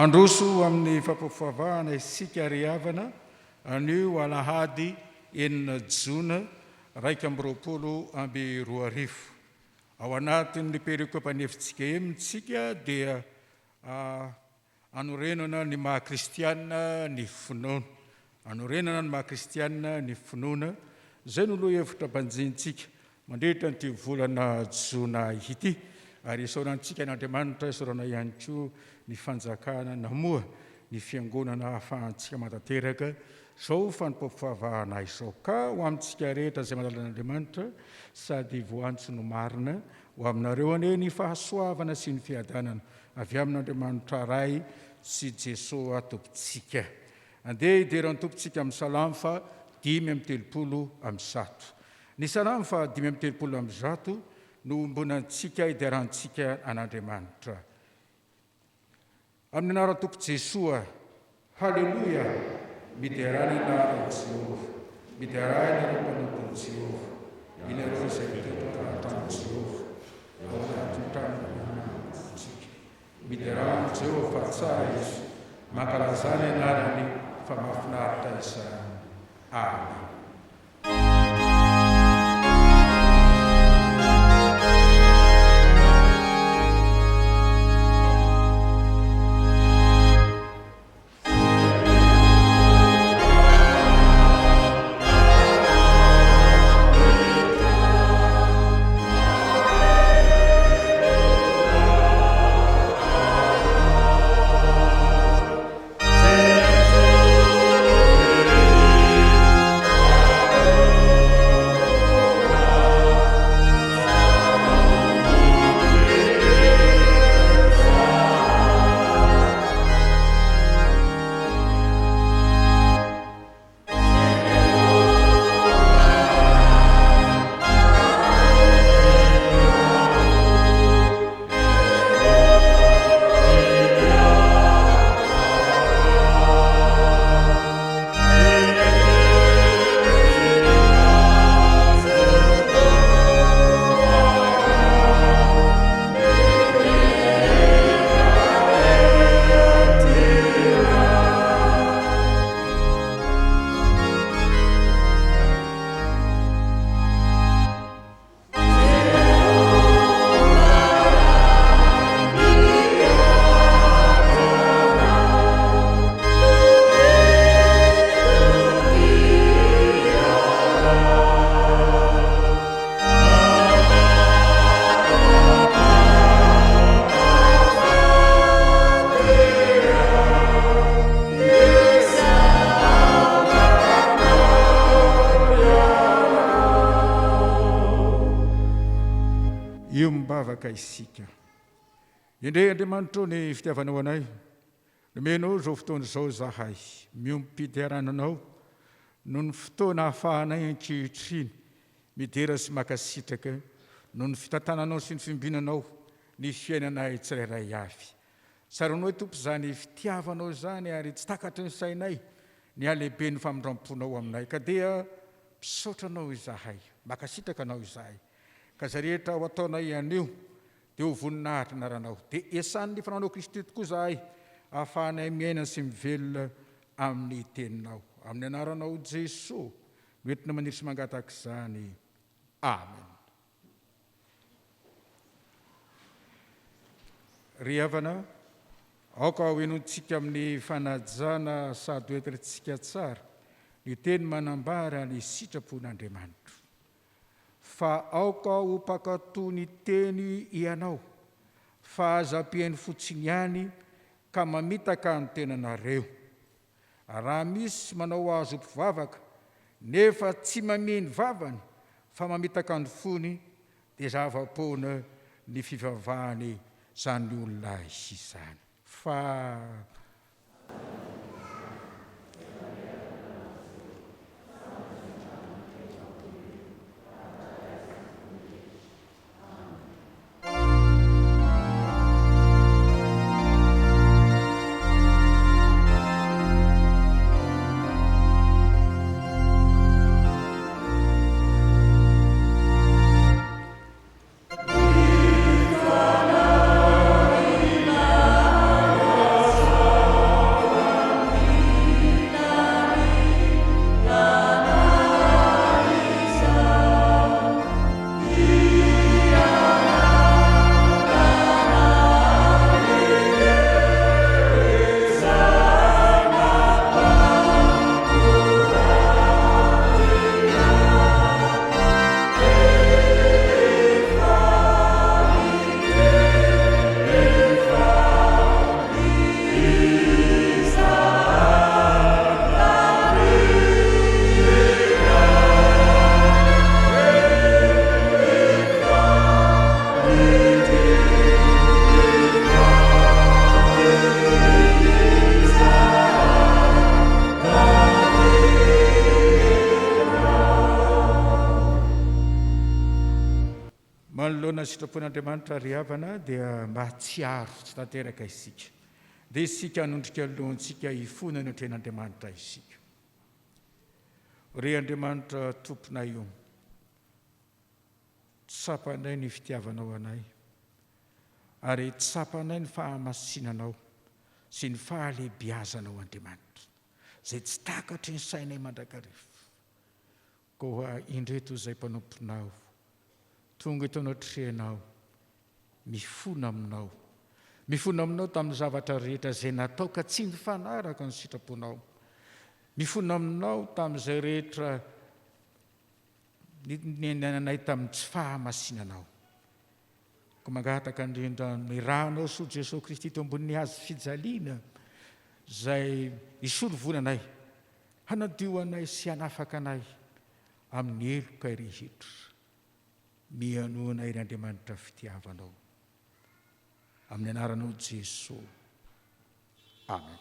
Androso amin'ny fampafavahana isika ry havana anio alahady enina jona 2020 ao anatin'ny perikopaniefitsika emitsika dia anorenana ny mahakristiana ny finoana anorenana ny mahakristiana ny finoana zay no loha hevitra banjintsika mandritra nyty volana jona ity ary isaorantsika n'Andriamanitra isaorana ihany koa ny fanjakana namoa ny fiangonana ahafahantsika mantanteraka zao fanompoam-pivavahana izao ka ho amintsika rehetra zay madalan'Andriamanitra sady voantso no marina ho aminareo ane ny fahasoavana sy ny fiadanana avy amin'Andriamanitra ray sy Jesosy tompontsika. Andeha hideran'ny tompontsika amin'ny salamo fa 5:30. Ny salamo fa 5:30 no ombonantsika hiderantsika an'Andriamanitra. Amin'ny anarana tompo Jesosy, haleluia, miderana anarana Jehovah, miderana anarana Jehovah, ianareo izay mitondra tamin'i Jehovah, ao anatin'ny tranotsika. Miderana Jehovah fa tsara izy, mankalazana anarany fa mahafinaritra izany. Amen. Isika indre Andriamanitra ny fitiavanao anay nomenao zao fotoana zao zahay miompitiarananao no ny fotoana ahafahanay ankehitriny midera sy makasitraka no ny fitantananao sy ny fimbinanao ny fiainanay tsirairay avy tsaranao tompo zany fitiavanao zany ary tsy takatry ny sainay ny alehibe ny famindramponao aminay ka dia misaotranao izahay makasitraka anao izahay ka za rehetra ho ataonay anio dia ho voninahitra naranao dia esan'ny fananao Kristy tokoa zahay ahafahanay miaina sy mivelona amin'ny teninao amin'ny anaranao Jesosy noentina maniry sy mangataka izany. Amen. Ry havana, aoka hoenontsika amin'ny fanajana sady hoentintsika tsara ny teny manambara ny sitrapon'Andriamanitra. Fa aoka ho mpakatoa ny teny ianao, fa aza-piainy fotsiny ihany ka mamitaka ny tenanareo. Raha misy manao azo mpivavaka, nefa tsy mameny vavany, fa mamitaka ny fony, dia zava-pona ny fivavahany zany olona izany. Fa Amen. fotoana sitrapon'andriamanitra ry havana dia mba tsiaro tsy tanteraka isika dia isika hanondrika alohantsika hifona ny otren'andriamanitra isika. Ry Andriamanitra tomponay io, tsapanay ny fitiavanao anay ary tsapanay ny fahamasinanao sy ny fahalehibiazanao Andriamanitra zay tsy takatry ny sainay mandrakariva. Koa indreto izay mpanomponao tonga eto anatrehanao mifona aminao tamin'ny zavatra rehetra zay natao ka tsy nifanaraka ny sitraponao, mifona aminao tamin'izay rehetra nanay tamin'ny tsy fahamasinanao. Ko mangataka indrindra ny ranao soa Jesosy Kristy teo ambonin'ny hazo fijaliana zay isolovonanay, hanadio anay sy hanafaka anay amin'ny heloka rehetra. Mianoana ry Andriamanitra fitiavanao. Amin'ny anaranao Jesosy. Amen.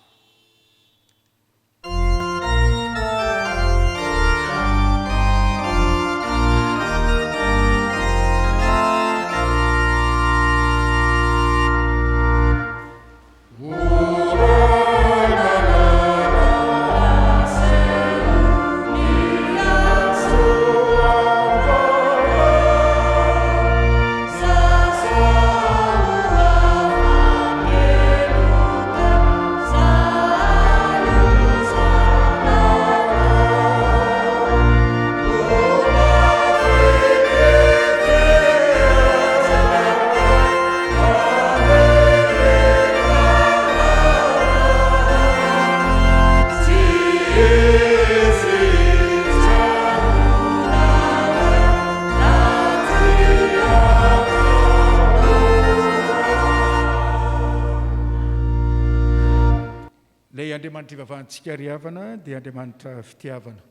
Andriamanitra ivavahantsika ry havana dia Andriamanitra fitiavana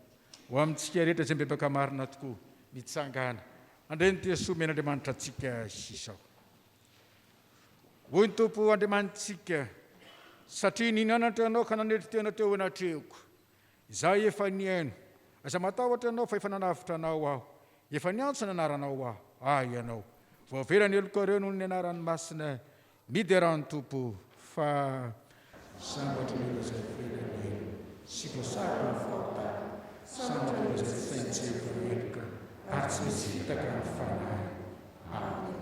ho amintsika rehetra izay bebaka marina tokoa mitsangana. Andreny Jesosy men'Andriamanitra atsika sisao. Hoy ny Tompo Andriamanitsika, satria ninanatra ianao ka nanetry tena teo anatrehoko. Izaho efa niaino, aza matahotra ianao fa efa nanavitra anao aho, efa niantso ny anaranao aho, ianao. Voaverany elokareo noho ny anaran'ny masina midy rano Tompo fa sambatra ny izay velany sy voasary ny fahotana, sambatra ny izay saintsy ary tsy misy fitaka ny fanahy. Amen.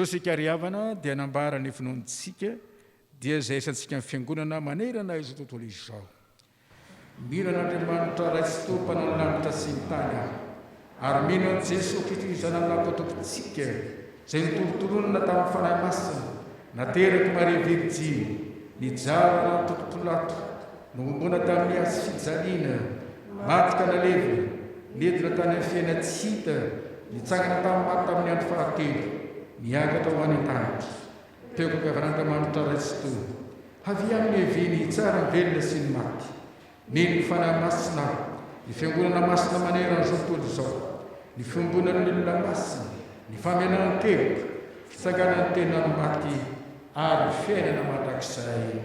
Sika ry havana dia nambara ny finoantsika dia izay isantsika amin'ny fiangonana manerana izao tontolo izao. Mino an'Andriamanitra ray sy tompana ny lanitra sy ny tany ary mino an' Jesosy Kristy zanany nampotompontsika izay nitolotolonana tamin'ny fanahy masina, nateraky Maria Virjiny, nijara tamin'ny Pilato, nohombona tamin'ny hazo fijaliana, maty ka nalevina, nedina tany amin'ny fiaina tsy hita, nitsangana tamin'ny maty tamin'ny andro fahatelo, niakatra ho any an-danitra, teo kavan'Andriamanitra ray sy tompo, havy amin'ny eviny tsara velona sy ny maty, neny ny fanahy masina, ny fiangonana masina manerana izao tontolo izao, ny fiombonan'ny olona masina, ny fameanana keloka, fitsanganan'ny tena ny maty ary fiainana mandrakizay.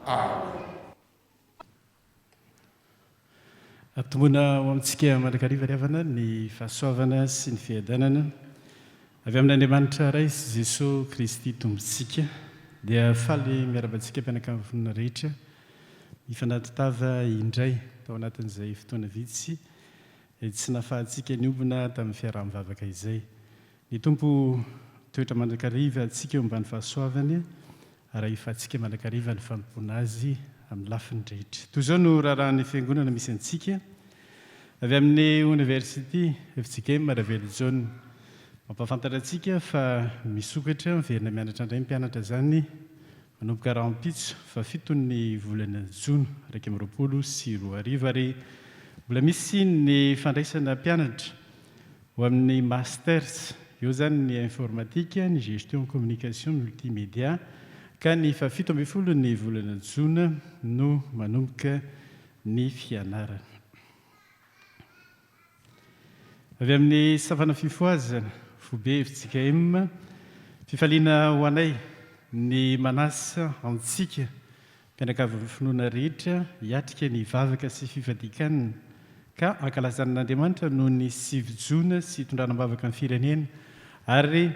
Amen. Atombona ho amintsika mandrakariva ry havana ny fahasoavana sy ny fiadanana avy amin'Andriamanitra ray sy Jesosy Kristy tompontsika, dia faly miarabantsika mpianakavina rehetra mifanatitava indray tao anatin'izay fotoana vitsy tsy nafahantsika niombona tamin'ny fiaraha-mivavaka izay. Ny tompo toetra mandrakariva antsika eo ambany fahasoavany ary efa antsika mandrakariva ny fanompoana azy amin'ny lafiny rehetra. Toy izao no raharahan'ny fiangonana misy antsika avy amin'ny université FJKM Maravely Jaune. Mampafantatra antsika fa misokatra miverina mianatra indray mpianatra zany manomboka rahampitso fa 7 ny volana Jona 2024 ary mbola misy ny fandraisana mpianatra ho amin'ny masters eo zany ny informatique, ny gestion communication multimédia ka ny fa 17 ny volana Jona no manomboka ny fianarana. Avy amin'ny savana fifoazana Fobe FJKM fifaliana ho anay ny manasa antsika mpianakavy finoana rehetra hiatrika ny vavaka sy fifadikanana ka ankalazan'Andriamanitra noho ny 7 Jona sy hitondranam-bavaka amin'ny firenena ary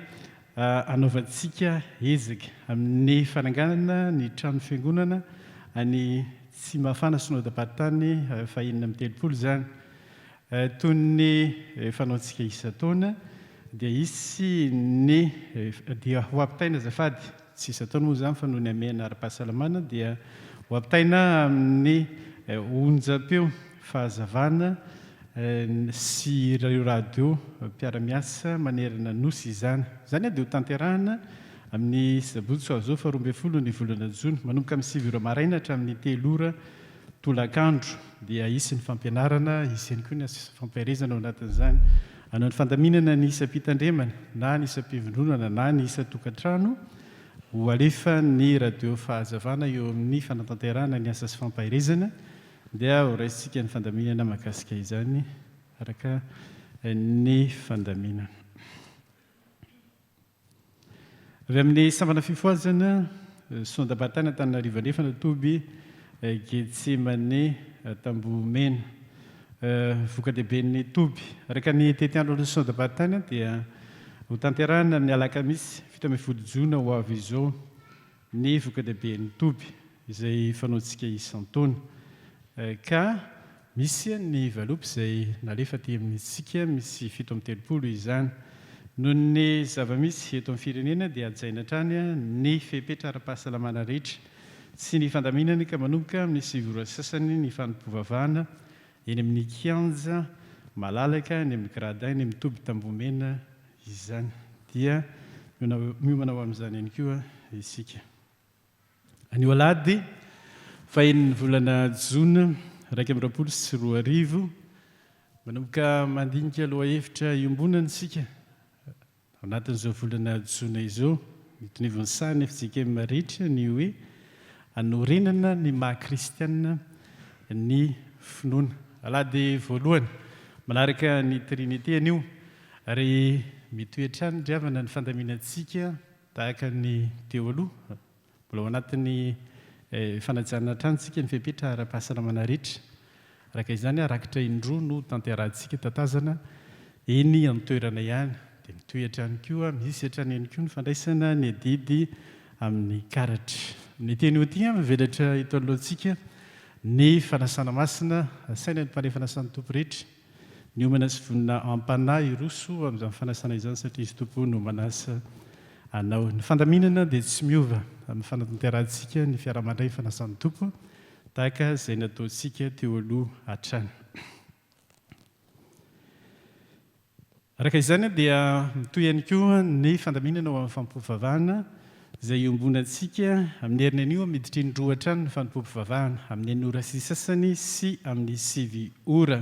anaovantsika ezaka amin'ny fananganana ny trano fiangonana any Tsimafana Synodam-paritany fahinana amin'ny 30 zany. Toy ny fanaontsika isan-taona dia isy ny dia ho ampitaina azafady tsy isan-taona moa zany fa noho ny amena ara-pahasalamana dia ho ampitaina amin'ny onjam-peo fahazavana sy radio mpiara-miasa manerana nosy izany. Zany dia ho tanterahana amin'ny sabotsy azao 12 ny volana Jona manomboka amin'ny 7 ora maraina hatramin'ny 3 ora tolakandro dia isy ny fampianarana, isy ihany koa ny fampiarezana ao anatin'izany. Anao ny fandaminana ny isam-pitandremana na ny isam-pivondronana na ny isa-tokantrano ho alefa ny radio fahazavana eo amin'ny fanatanterahana ny asa sy fampairezana dia ho raisitsika ny fandaminana mahakasika izany araka ny fandaminana. Avy amin'ny sambana fifoazana Sondam-paritany Antananarivo Andrefana Toby Getsemane Tambomena voka-dehiben'ny Toby araka ny tetiandro ny Sondam-paritany dia ho tanterahana amin'ny alakamisy 17 Jona ho avy izao ny voka-dehiben'ny Toby izay fanaontsika isan-taona ka misy ny valopy izay nalefa aty amintsika misy 7 izany. Noho ny zava-misy eto amin'ny firenena dia ajaina hatrany ny fepetra ara-pahasalamana rehetra sy ny fandaminana ka manomboka amin'ny 7 ora sasany ny fanompovavahana eny amin'ny kianja malalaka eny amin'ny gradin eny amin'ny Toby Tambomena izany dia miomana ho amin'izany ihany koa isika. Anio alady fahen'ny volana Jona 2024 manomboka mandinika aloha hevitra iombonana isika anatin'izao volana Jona izao mitonivon'ny sany FJKM rehetra ny hoe anorenana ny maha-kristianina ny finoana. Alady voalohany manaraka ny trinité anio ary mitoetra ny driavana ny fandaminantsika tahaka ny teo aloha mbola ao anatin'ny fanajana trantsika ny fepetra ara-pahasalamana rehetra araka izany arakitra indroa no tanterahantsika tatazana eny amin'ny toerana ihany dia mitoetra ihany koa misy hatrany ihany koa ny fandraisana ny adidy amin'ny karatra. Ny teny io ty mivelatra eto alohantsika ny fanasana masina saina ny mpanefana san'ny tompo rehetra ny omana sy vonina ampanahy iroso amin'izany fanasana izany satria izy tompo no manasa anao. Ny fandaminana dia tsy miova amin'ny fanatanterantsika ny fiara-mandray fanasan'ny tompo tahaka izay nataontsika teo aloha hatrany. Araka izany dia mitoy ihany koa ny fandaminana ho amin'ny fampofavahana izay iombonantsika amin'ny heriny anio miditra indroa hatrany ny fanompoam-pivavahana amin'ny 9 ora sy sasany sy amin'ny 7 ora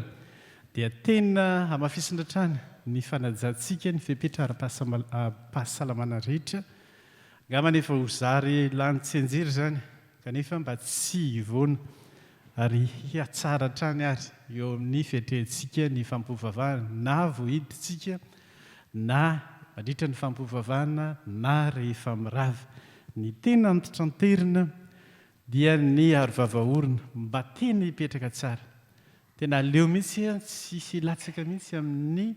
dia tena hamafisina hatrany ny fanajantsika ny fepetra ara-pahasalamana rehetra angamba nefa ho zary lany tsy anjery zany kanefa mba tsy hivoana ary hiatsara hatrany ary eo amin'ny fiatrehantsika ny fampofavahana na vohidintsika na mandritra ny fampofavahana na rehefa mirava. Ny tena antitranterina dia ny arovava-orona mba tena hipetraka tsara tena aleo mihitsy tsy latsaka mihitsy amin'ny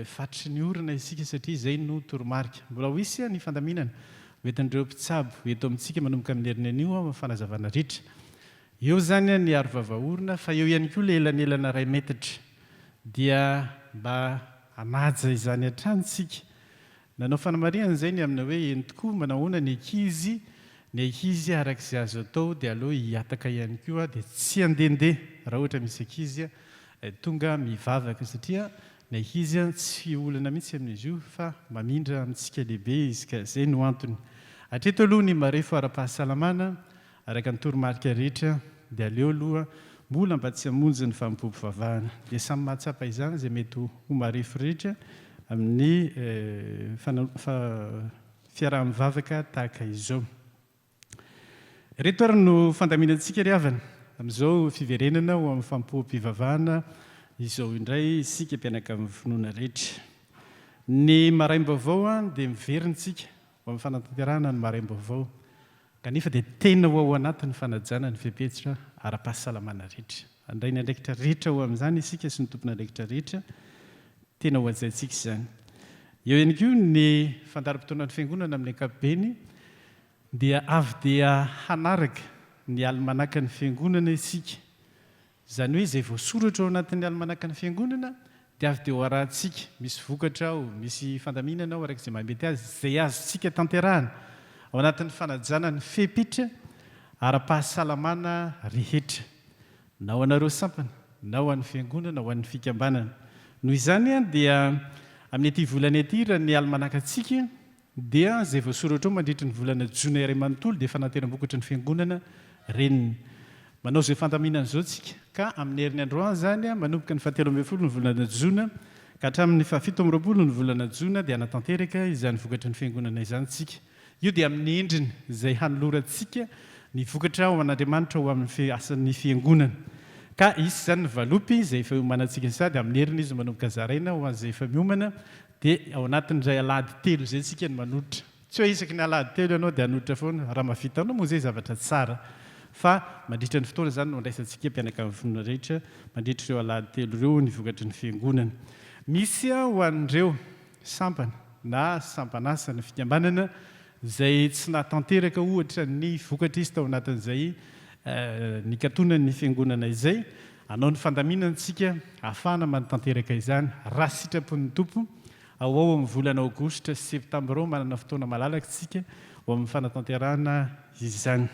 fatry ny orona isika satria izay no toromarika. Mbola ho isy ny fandaminana hoentin'ireo mpitsabo eto amintsika manomboka amin'ny heriny anio amin'ny fanazavana rehetra eo zany ny arovava-orona fa eo ihany koa le elanelana ray metatra dia mba hanaja izany hatranytsika nanao fanamariana zay ny amina hoe eny tokoa manahoana ny ankizy arak'izay azo atao dia aloha hiataka ihany koa dia tsy andehandeha raha ohatra misy ankizy tonga mivavaka satria ny ankizy tsy olana mihitsy amin'izy io fa mamindra amintsika lehibe izy ka zay no antony. Hatreto aloha ny marefo ara-pahasalamana araka ny toromarika rehetra dia aleo aloha mbola mba tsy hamonjy ny fampopovavahana dia samy mahatsapa izany zay mety ho marefo rehetra amin'ny fiaraha-mivavaka tahaka izao. Reto ary no fandaminantsika ry havana amin'izao fiverenana ho amin'ny fampoam-pivavahana izao indray isika mpianaka amin'ny finoana rehetra. Ny maraim-baovao dia miverintsika ho amin'ny fanatanterahana ny maraim-baovao kanefa dia tena ho ao anatin'ny fanajana ny fepetra ara-pahasalamana rehetra. Andray ny andraikitra rehetra ho amin'izany isika sy ny tompona andraikitra rehetra tena ho ajaintsika izany. Eo ihany koa ny fandaharam-potoanan'ny fiangonana amin'ny ankapobeny dia avy dia hanaraka ny almanaka ny fiangonana isika. Izany hoe izay voasoratra ao anatin'ny almanaka ny fiangonana dia avy dia ho arahantsika. Misy vokatra ao, misy fandaminana ao arak'izay mahmety azy, izay azontsika tanterahana ao anatin'ny fanajana ny fepetra ara-pahasalamana rehetra, na ho anareo sampana, na ho an'ny fiangonana, ho an'ny fikambanana. Noho izany dia amin'ny aty volana aty raha ny almanaka antsika dia izay voasoratra ao mandritra ny volana jona iray manontolo dia fanateram-bokatra ny fiangonana reniny. Manao izay fandaminana izao tsika ka amin'ny herin'ny androany zany manomboka ny 17 ny volana jona ka hatramin'ny 17 ny volana jona dia anatanteraka izany vokatra ny fiangonana izany tsika. Io dia amin'ny endriny izay hanolorantsika ny vokatra ao an'Andriamanitra ho amin'ny asan'ny fiangonana. Ka isy zany ny valopy izay efa hiomanantsika sady amin'ny heriny izy manomboka zaraina ho an'izay efa miomana dia ao anatin'izay alahady telo izay tsika ny manotritra. Tsy hoe isaky ny alahady telo ianao dia hanotritra foana, raha mahavitanao moa zay zavatra tsara. Fa mandritra ny fotoana zany no andraisantsika mpianaka amin'ny fonona rehetra mandritra ireo alahady telo ireo ny vokatra ny fiangonana. Misy ho an'ireo sampana na sampanasa ny fikambanana izay tsy nahatanteraka ohatra ny vokatra izy tao anatin'izay nikatonany fiangonana izay, anao ny fandaminantsika ahafahana manatanteraka izany raha sitrapon'ny tompo ao amin'ny volana aogositra sy septambra ao manana fotoana malalaka tsika ho amin'ny fanatanterahana izany.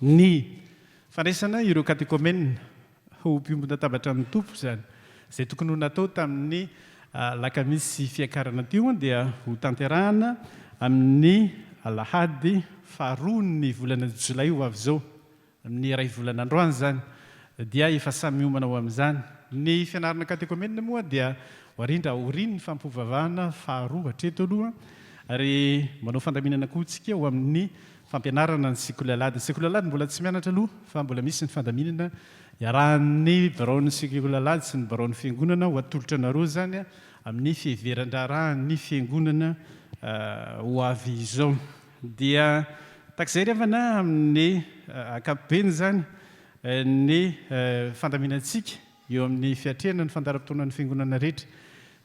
Ny fandraisana ireo katekômena ho mpiombona tabatra amin'ny tompo zany izay tokony ho natao tamin'ny lakamisy fiakarana teo dia ho tanterahana amin'ny alahady faharoa ny volana jolay ho avy izao amin'ny iray volana androany zany dia efa samy miomana ao amin'izany. Ny fianarana katekômena moa dia warindra aoriany ny fampovavahana faharoa hatreto aloha ary manao fandaminana koa tsika ho amin'ny fampianarana ny sekolalady. Ny sekolalady mbola tsy mianatra aloha fa mbola misy ny fandaminana iarahan'ny baraon'ny sekolalady sy ny baraon'ny fiangonana ho atolotra anareo zany amin'ny fiheveran-draharahan'ny fiangonana ho avy izao. Dia takizay revana amin'ny ankapobeny zany ny fandaminantsika eo amin'ny fiatrehana ny fandaharam-potoanan'ny fiangonana rehetra.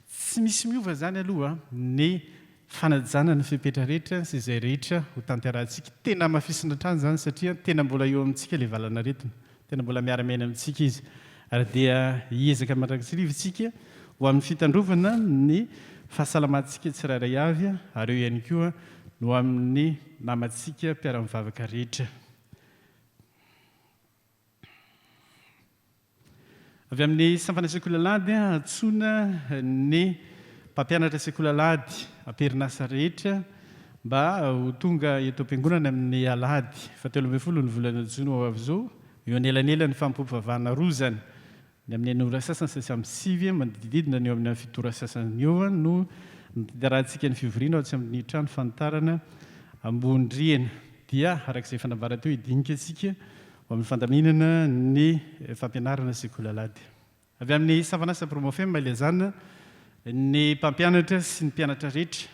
Tsy misy miova zany aloha ny fanajana ny fepetra rehetra sy izay rehetra ho tanterahantsika. Tena mafisina hatrany zany satria tena mbola eo amintsika ilay valana retiny, tena mbola miara-miaina amintsika izy. Ary dia hiezaka mandrakitsirivo isika ho amin'ny fitandrovana ny fahasalamantsika tsirairay avy ary eo ihany koa no amin'ny namantsika mpiara-mivavaka rehetra. Avy amin'ny sampana sekolalady antsoina ny mpampianatra sekolalady amperinasa rehetra mba ho tonga eto am-piangonana amin'ny alahady 17 ny volana jona ho avy izao eo anelanela ny fampopovavahana roa zany ny amin'ny ora sasany sy amin'ny sivy manodididina ny eo amin'ny fitora sasany eo no nitanterahantsika ny fivoriana ao tsy amin'ny trano fanitarana ambony-driana dia arak'izay fanambara teo hidinika antsika ho amin'ny fandaminana ny fampianarana sekolalady. Avy amin'ny savanasa promofem ilazana ny mpampianatra sy ny mpianatra rehetra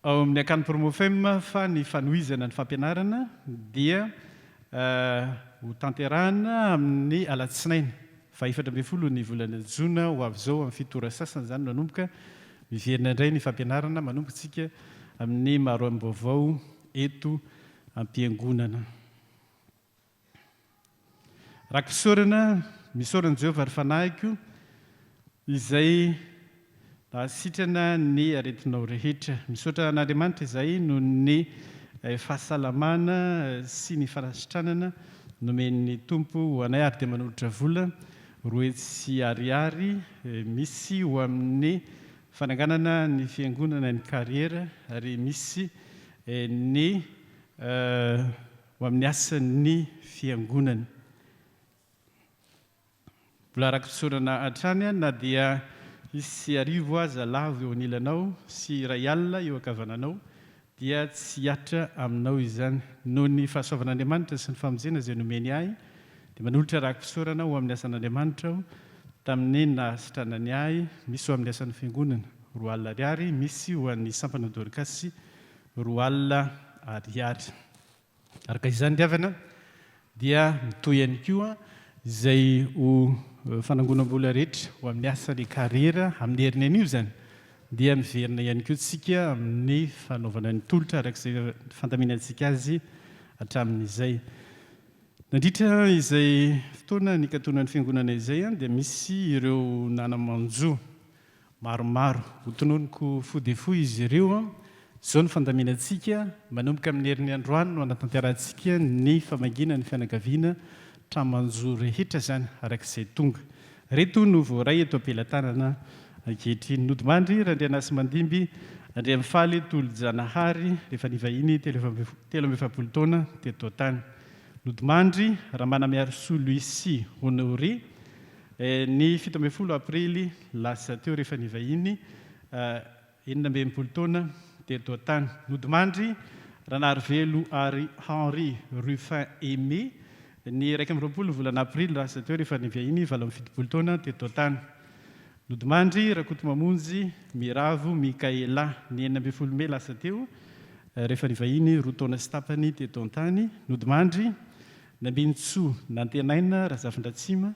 ao amin'ny akany promofem fa ny fanohizana ny fampianarana dia ho tanterahana amin'ny alatsinaina fa 17 ny volana jona ho avy izao amin'ny fitora sasany zany manomboka miverina indray ny fampianarana manomboka tsika amin'ny maroam-baovao eto am-piangonana. Rakisorana misorana Jehovah ary fanahiko izay sitrana ny aretinao rehetra. Misaotra an'Andriamanitra izay no ny fahasalamana sy ny farasitranana nomen'ny tompo ho anay ary dia manolotra vola roetsy ariary misy ho amin'ny fananganana ny fiangonana ny kariera ary misy ny ho amin'ny asan'ny fiangonany. Mbola arak-pisaorana hatrany na dia isy arivo aza lavo eo anilanao sy iray alina eo ankavananao dia tsy hatra aminao izany. Noho ny fahasoavan'Andriamanitra sy ny famonjena izay nomeny ahy dia manolotra arak-pisaorana ho amin'ny asan'Andriamanitra aho tamin'ny nahasitranany ahy, misy ho amin'ny asan'ny fiangonana 2 alina ariary, misy ho an'ny sampana dorikasy 2 alina ariary. Araka izany ndiavana dia mitoy ihany koa izay ho fanangonam-bola rehetra ho amin'ny asany karera amin'ny heriny anio zany dia miverina ihany koa tsika amin'ny fanaovana ny tolotra arak'izay fandaminantsika azy hatramin'izay. Nandritra izay fotoana nikatonan'ny fiangonana izay dia misy ireo nanamanjo maromaro hotononiko fo dia fo izy ireo. Izao ny fandaminantsika manomboka amin'ny herin'ny androany no anatanterantsika ny famangina ny fianakaviana tramanjo rehetra zany arak'izay tonga. Reto no voaray eto ampelantanana ankehitriny. Nodimandry Randrianasy Mandimby Andriamifaly Tolo-Janahary rehefa nivahiny 17 taona teto tany. Nodimandry Ramanamiarisoa Luisie Honoré ny 17 aprily lasa teo rehefa nivahiny 19 taona teto tany. Nodimandry Ranarivelo ary Henri Ruffin Aimé ny 12 volana aprily lasa teo rehefa nivahiny 17 taona teto tany. Nodimandry Rakotomamonjy Miravo Mikaela ny 19 Mey lasa teo rehefa nivahiny 2 taona sy tapany teto antany. Nodimandry Nambinitsoa Nantenaina Razafindratsima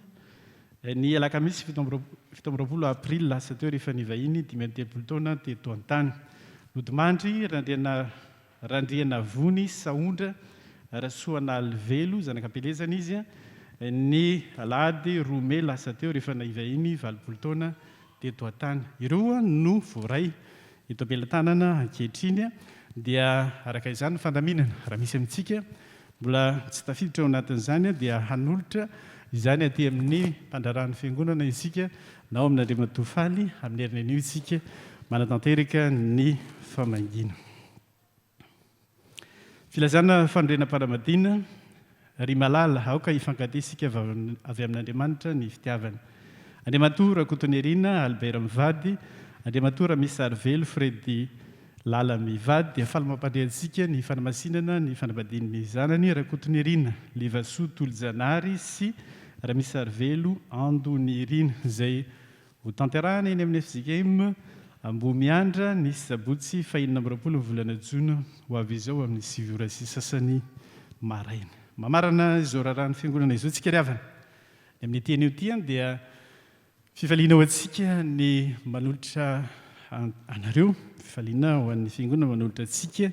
ny alakamisy 17 aprily lasa teo rehefa nivahiny 30 taona teto antany. Nodimandry Randrianavony Saondra Rasoana Alvelo zanakam-pelezana izy ny alahady 2 Mey lasa teo rehefa nivahiny 20 taona teto antany. Ireo no voaray eto ampelantanana ankehitriny dia araka izany fandaminana raha misy amintsika mbola tsy tafiditra ao anatin'izany dia hanolotra izany aty amin'ny mpandrarahany fiangonana isika na ao amin'Andriamatofaly amin'ny heriny anio isika manatanteraka ny famangina. Filazana fandrenam-panamadina ry malala aoka hifankatesika avy amin'Andriamanitra ny fitiavana. Andriamatoa Rakotonierina Albert Mivady, Andriamatoa Misarvelo Fredy Lala Mivady dia faly mampandrehantsika ny fanamasinana ny fanambadian'ny zanany Rakotonierina Levasoa Tolo-Janahary sy Misarvelo Andonierina izay ho tanterahana eny amin'ny FJM Ambomiandra ny sabotsy 20 volana Jona ho avy izao amin'ny 7 sy sasany maraina. Mamarana izao raharahany fiangonana izao tsika ry havana. Amin'ny teny io ty dia fifaliana ho antsika ny manolotra anareo, fifaliana ho an'ny fiangonana manolotra antsika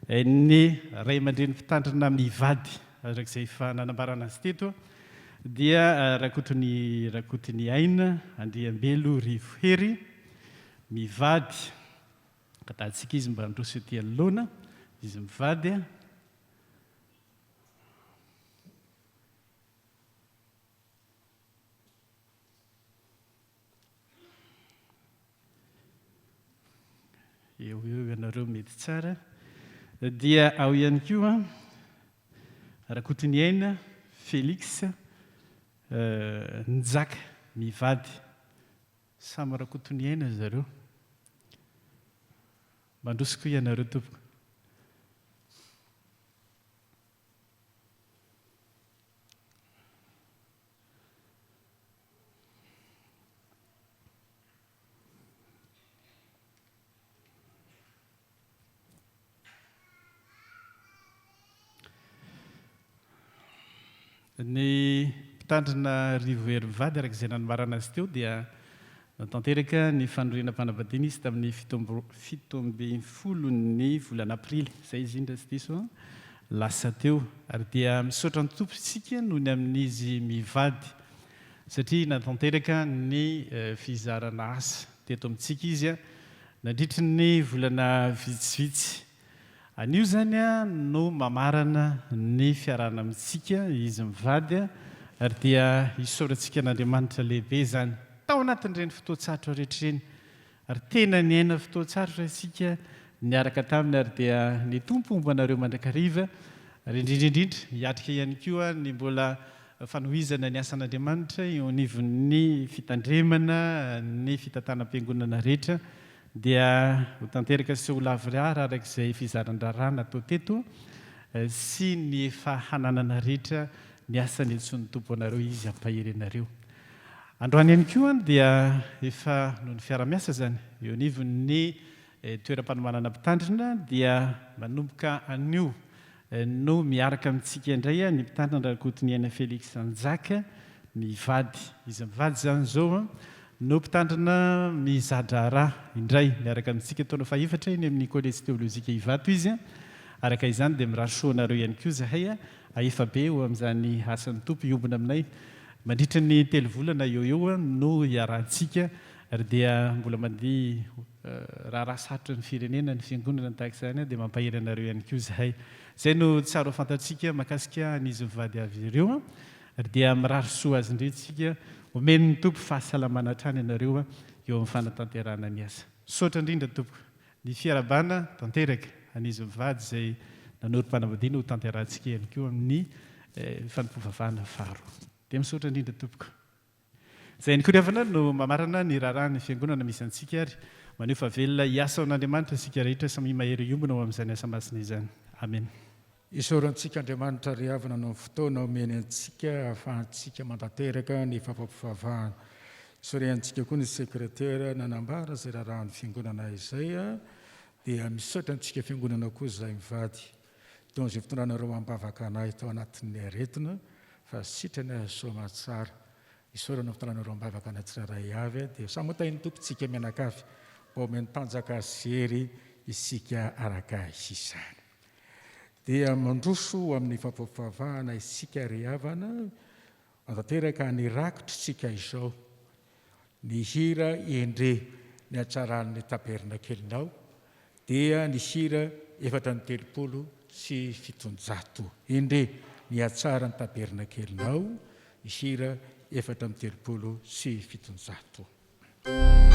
ny ray aman-dreny mpitandrina mivady arak'izay efa nanambarana azy teto dia Rakotony Aina Andriambelo Rivohery mivady katahantsika izy mba androso ety anoloana izy mivady eo ianareo mety tsara dia ao ihany koa Rakotony Aina Félix Njaka mivady samy Rakotony Aina zareo. Mandrosiko ianareo tompoko. Ny mpitandrina Rivohery Mivady arak'izay nanomarana azy teo dia natanteraka ny fanorenam-panambadiana izy tamin'ny 17 ny volana aprily izay izy indra tsy diso lasa teo ary dia misaotra ny tompo isika noho ny amin'izy mivady satria natanteraka ny fizarana asa teto amintsika izy a nandritry ny volana vitsivitsy. Anio zany a no mamarana ny fiarahana amintsika izy mivady a ary dia isaorantsika n'Andriamanitra lehibe zany tao anatin'ireny fotoan-tsarotra rehetrareny ary tena ny aina fotoan-tsarotra isika niaraka taminy ary dia ny tompoombanareo mandrakariva ary indrindraindrindra hiatrika ihany koa ny mbola fanohizana ny asan'Andriamanitra eo anivon'ny fitandremana ny fitantanam-piangonana rehetra dia ho tanteraka sy ho lavirara arak'izay fizaran-drarana atao teto sy ny efa hananana rehetra ny asany etson'ny tompo anareo izy ampahirenareo. Androany ihany koa dia efa noho ny fiara-miasa zany eo anivon'ny toeram-panomanana mpitandrina dia manomboka anio no miaraka amintsika indray ny mpitandrina Rakotiny Aina Félix Anjaka mivady. Izy mivady zany zao no mpitandrina mizadra raha indray miaraka amintsika taona faefatra iny amin'ny collège théologique Ivato izy araka izany dia mirasoanareo ihany koa zahay aefa be eo amin'izany asan'ny tompo iombona aminay mandritra ny 3 volana eo no iarahantsika ary dia mbola mandiha raha sarotra ny firenena ny fiangonana tahaka izany dia mampahery anareo ihany koa zahay. Zay no tsara ho fantatsika mahakasika an'izy mivady avy ireo ary dia mirary soa azy indray tsika omeny ny tompo fahasalamana hatrany ianareo eo amin'ny fanatanterahana ny asa. Sotra indrindra tompo ny fiarabana tanteraka an'izy mivady zay nanorim-panambadiana ho tanterahantsika ihany koa amin'ny fanompovavahana faro. Dia misaotra indrindra tompoko. Zay ny koreavana no mamarana ny raharahan'ny fiangonana misy antsika ary maneho fa velona hiasa amin'Andriamanitra isika rehetra samy mahery iombona ao amin'izany asa masina izany. Amen. Isaorantsika Andriamanitra ry havana no fotoana omeny antsika ahafahantsika mantanteraka ny fampampivavahana. Isaorantsika koa ny sekretera nanambara izay raharahan'ny fiangonana izay dia misaotra antsika fiangonana koa izay mivady. Tao izay fitondranareo ambavaka anay tao anatin'ny aretina fa sitrany ahasoama tsara. Isaorana fitondranareo ambavaka anay tsirairay avy dia samotahiny tompontsika mianakavy mba omeny tanjaka zery isika araka izany. Dia mandroso amin'ny fampampivavahana isika ry havana mantanteraka ny rakotritsika izao ny hira endre ny atsaran'ny tabernakelinao dia ny hira 430 sy 700 endre ny atsaran'ny tabernakelinao ny hira 430 sy 700. Yeah.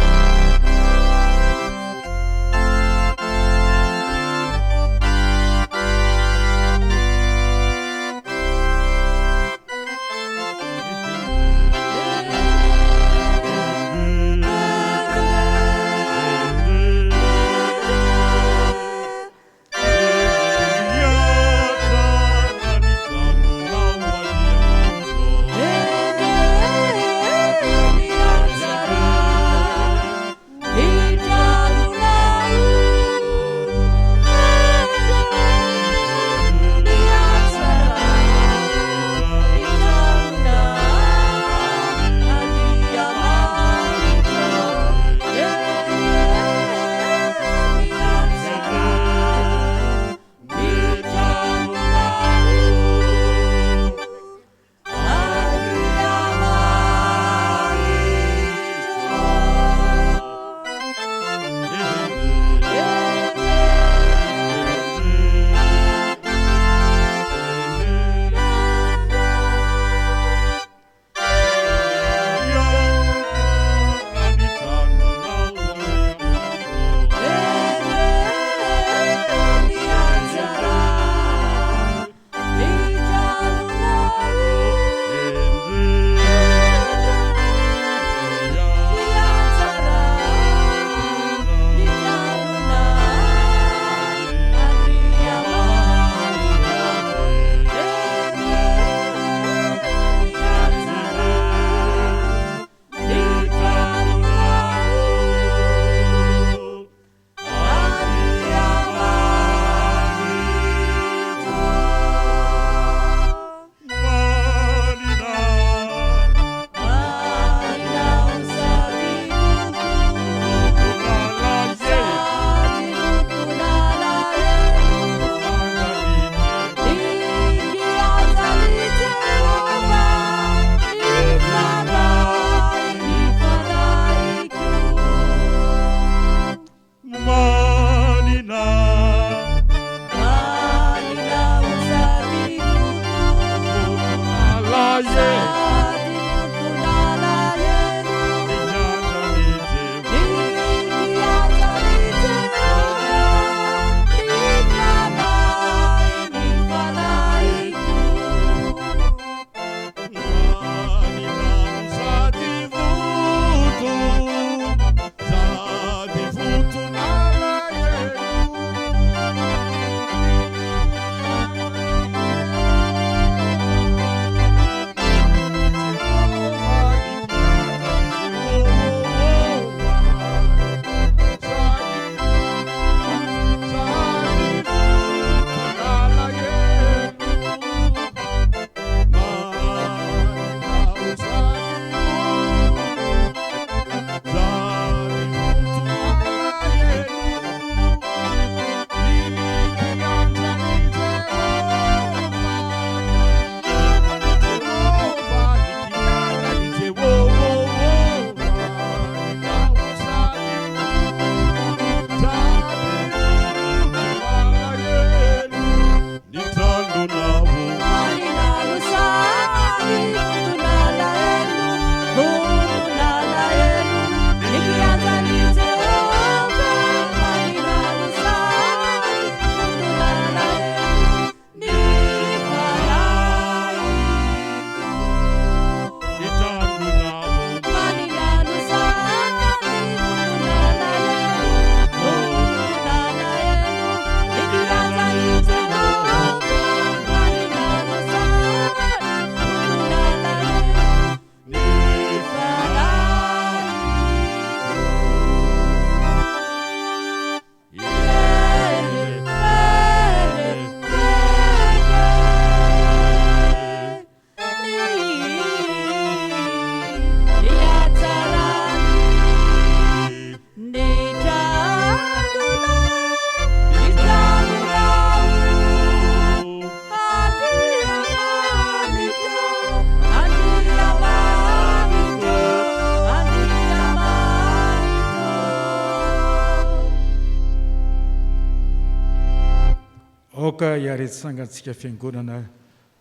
aoka hiaretsangantsika fiangonana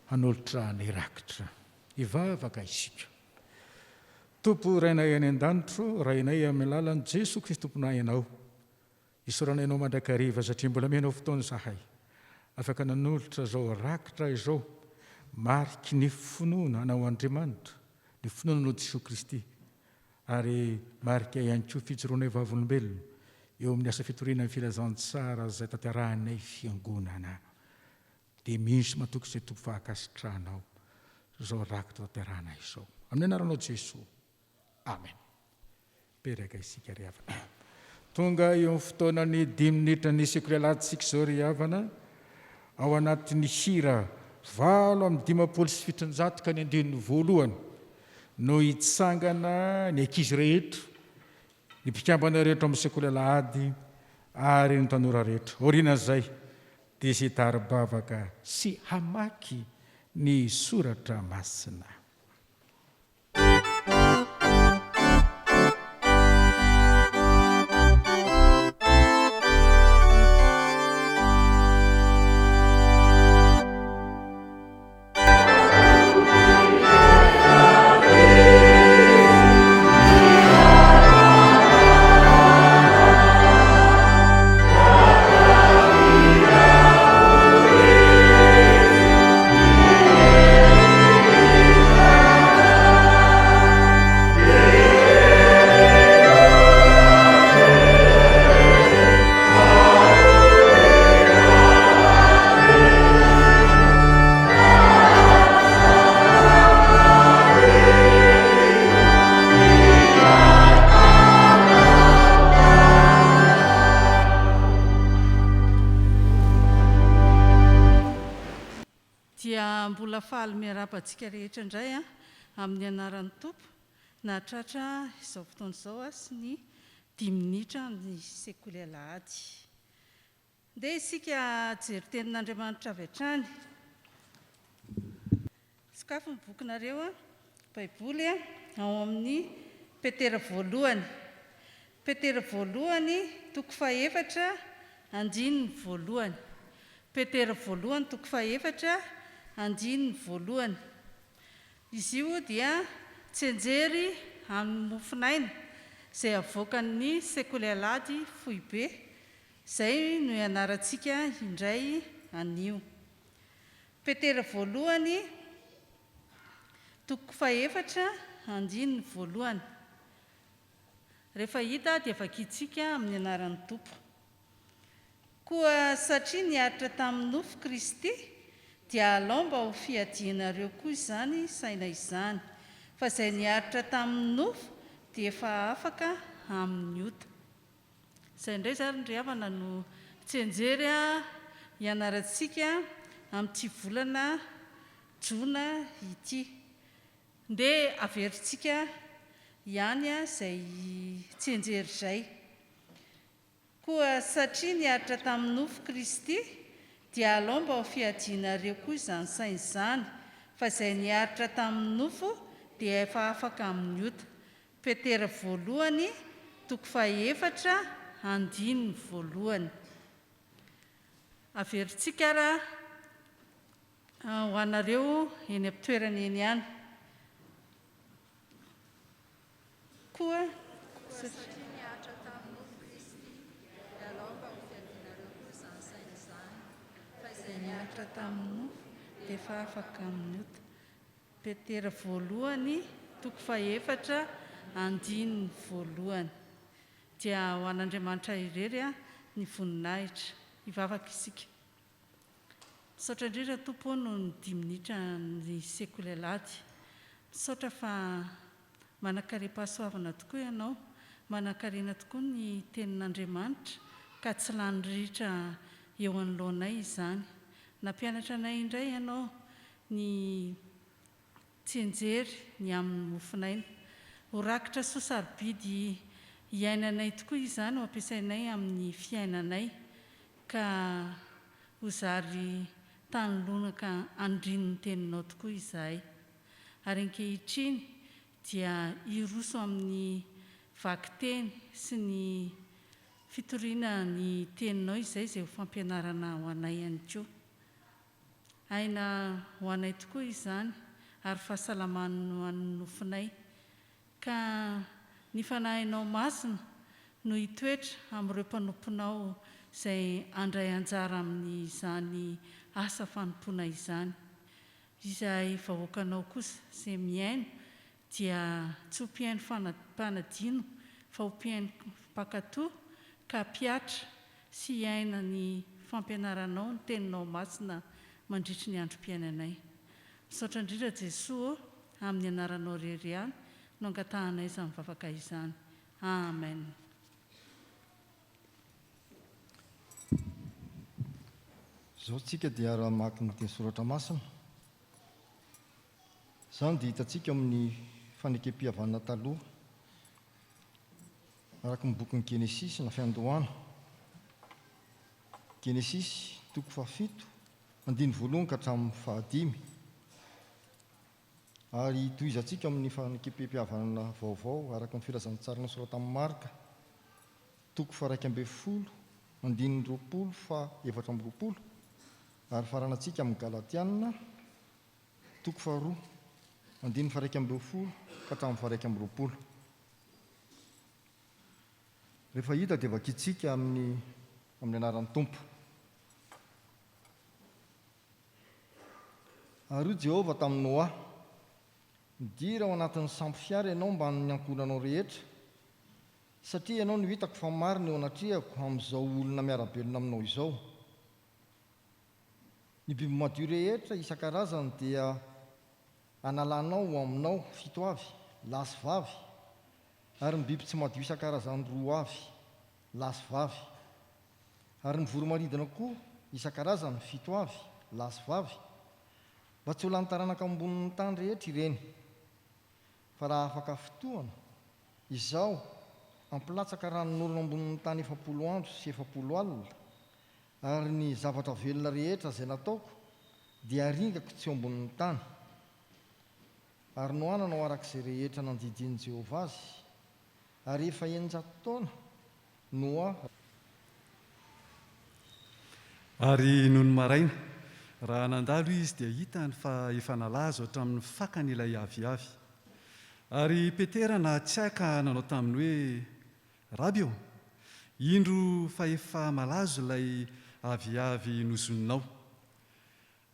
hanolotra ny rakitra ivavaka isika. Tompo rainay any an-danitro, rainay amin'ny lalan'i Jesosy Kristy tomponay ianao. Isoranainao mandrakariva satria mbola menao fotoana zahay. Afaka nanolotra zao rakitra izao, mariky ny finoana anao Andriamanitra, ny finoana anao Jesosy Kristy, ary marika ihany koa fijoroanay vavolombelona eo amin'ny asa fitoriana ny filazantsara izay tanterahanay fiangonana. Dia misy matoky izay tompo fahakasitranao zao rakitra tanterahanay izao. Amin'ny anaranao Jesosy. Amen. Peraka isika ry havana. Tonga eo amin'ny fotoanany 10 minitra ny sekulelantsika izao ry havana, ao anatin'ny hira 8:5 ka ny 1:9 no hitsangana ny ankizy rehetra, ny mpikambana rehetra amin'ny sekolelalady ary ny tanora rehetra. Orinan'izay dia sy tari-bavaka sy hamaky ny soratra masina. Mbola faly miarabantsika rehetra indray amin'ny anaran'ny Tompo, nahatratra izao fotoana izao sy ny 10 minitra ny sekoly alahady. Dia isika jery tenin'Andriamanitra avy hatrany. Sokafo ny bokinareo Baiboly ao amin'ny Petera voalohany. Petera voalohany toko 4 andininy voalohany. Petera voalohany toko 4 andininy voalohany. Izy io dia tsenjery amin'ny mofinaina izay avoakan'ny sekoly alahady Foibe, izay no ianarantsika indray anio. Petera voalohany toko 4 andininy voalohany. Rehefa hita dia vakiantsika amin'ny anaran'ny Tompo. Koa satria niaritra tamin'ny nofo Kristy, dia alao mba ho fiadianareo koa izany saina izany, fa izay niaritra tamin'ny nofo dia efa afaka amin'ny ota. Izay indray zany ry havana no tsenjery ianarantsika amin'ity volana Jona ity. Dia averintsika ihany izay tsenjery izay. Koa satria niaritra tamin'ny nofo Kristy, dia alao mba ho fiadianareo koa izany saina izany, fa izay niaritra tamin'ny nofo dia efa afaka amin'ny ota. Petera voalohany toko 4 andininy voalohany. Averintsika ho anareo eny am-toerana eny ihany. Koa niaritra tamin'ny nofo dia efa afaka amin'ny ota. Petera voalohany toko 4 andininy voalohany. Dia ho an'Andriamanitra irery ny voninahitra, hivavaka isika. Misaotra indrindra Tompo noho ny 10 minitra ny sekoly alahady. Misaotra fa manan-karem-pahasoavana tokoa ianao, manan-karena tokoa ny tenin'Andriamanitra, ka tsy lany ritra eo anoloanay izany. Nampianatra anay indray ianao ny tsenjery ny amin'ny mofinaina. Ho rakitra soa sarobidy iainanay tokoa izany ho ampiasainay amin'ny fiainanay, ka ho zary tanolona ka andrin'ny teninao tokoa izahay. Ary ankehitriny dia iroso amin'ny vakiteny sy ny fitoriana ny teninao izay ho fampianarana ho anay ihany koa. aina ho anay tokoa izany ary fahasalamany ho an'ny nofinay ka ny fanahinao masina no hitoetra amin'ireo mpanomponao izay andray anjara amin'izany asa fanompoana izany. Izay vahoakanao kosa izay miaino dia tsy ho mpiaino fanadino fa ho mpiaino mpankatoa ka mpiatra sy hiaina ny fampianaranao ny teninao masina mandritry ny androm-piainanay. Misaotra indrindra Jesosy amin'ny anaranao rery ihany no angatahanay izany mivavaka izany. Amen. Izao tsika dia raha maki ny teny soratra masina. Izany dia hitantsika amin'ny fanekem-pihavanana taloha araka ny bokin'ny Genesisy na Fiandohana. Genesisy 7 1 ka hatramin'ny 15. Ary tohizantsika amin'ny fanekem-pihavanana vaovao araka ny filazantsarana sorata amin'ny Marka 2 1 fa 20 ary faranantsika amin'ny Galatiana 2 1 fa 1 ka hatramin'ny 20. Rehefa hita dia vakitsika amin'ny anaran'ny Tompo. Ary io Jehovah tamin'ny Noa, midira ao anatin'ny sampy fiara ianao mba ny ankonanao rehetra, satria ianao no hitako fa marina eo anatrehako amin'izao olona miarabelona aminao izao. Ny biby madio rehetra isan-karazany dia analanao ho aminao 7 avy, lahy sy vavy, ary ny biby tsy madio isan-karazany 2 avy, lahy sy vavy, ary ny voromaridina koa isan-karazany 7 avy, lahy sy vavy, mba tsy ho lany taranaka ambonin'ny tany rehetra ireny. Fa raha afaka fotoana, izaho ampilatsaka ranon'olona ambonin'ny tany 70 andro sy 70 alina, ary ny zavatra velona rehetra izay nataoko dia aringako tsy eo ambonin'ny tany. Ary noananao arak'izay rehetra nandidin'i Jehovah azy, ary efa 900 taona Noa. Ary noho ny maraina, raha nandalo izy dia hitany fa efa nalaza hatramin'ny fakany ilay aviavy. Ary Petera nahatsiaka nanao taminy hoe, Rabi, indro fa efa malazo ilay aviavy nozoninao.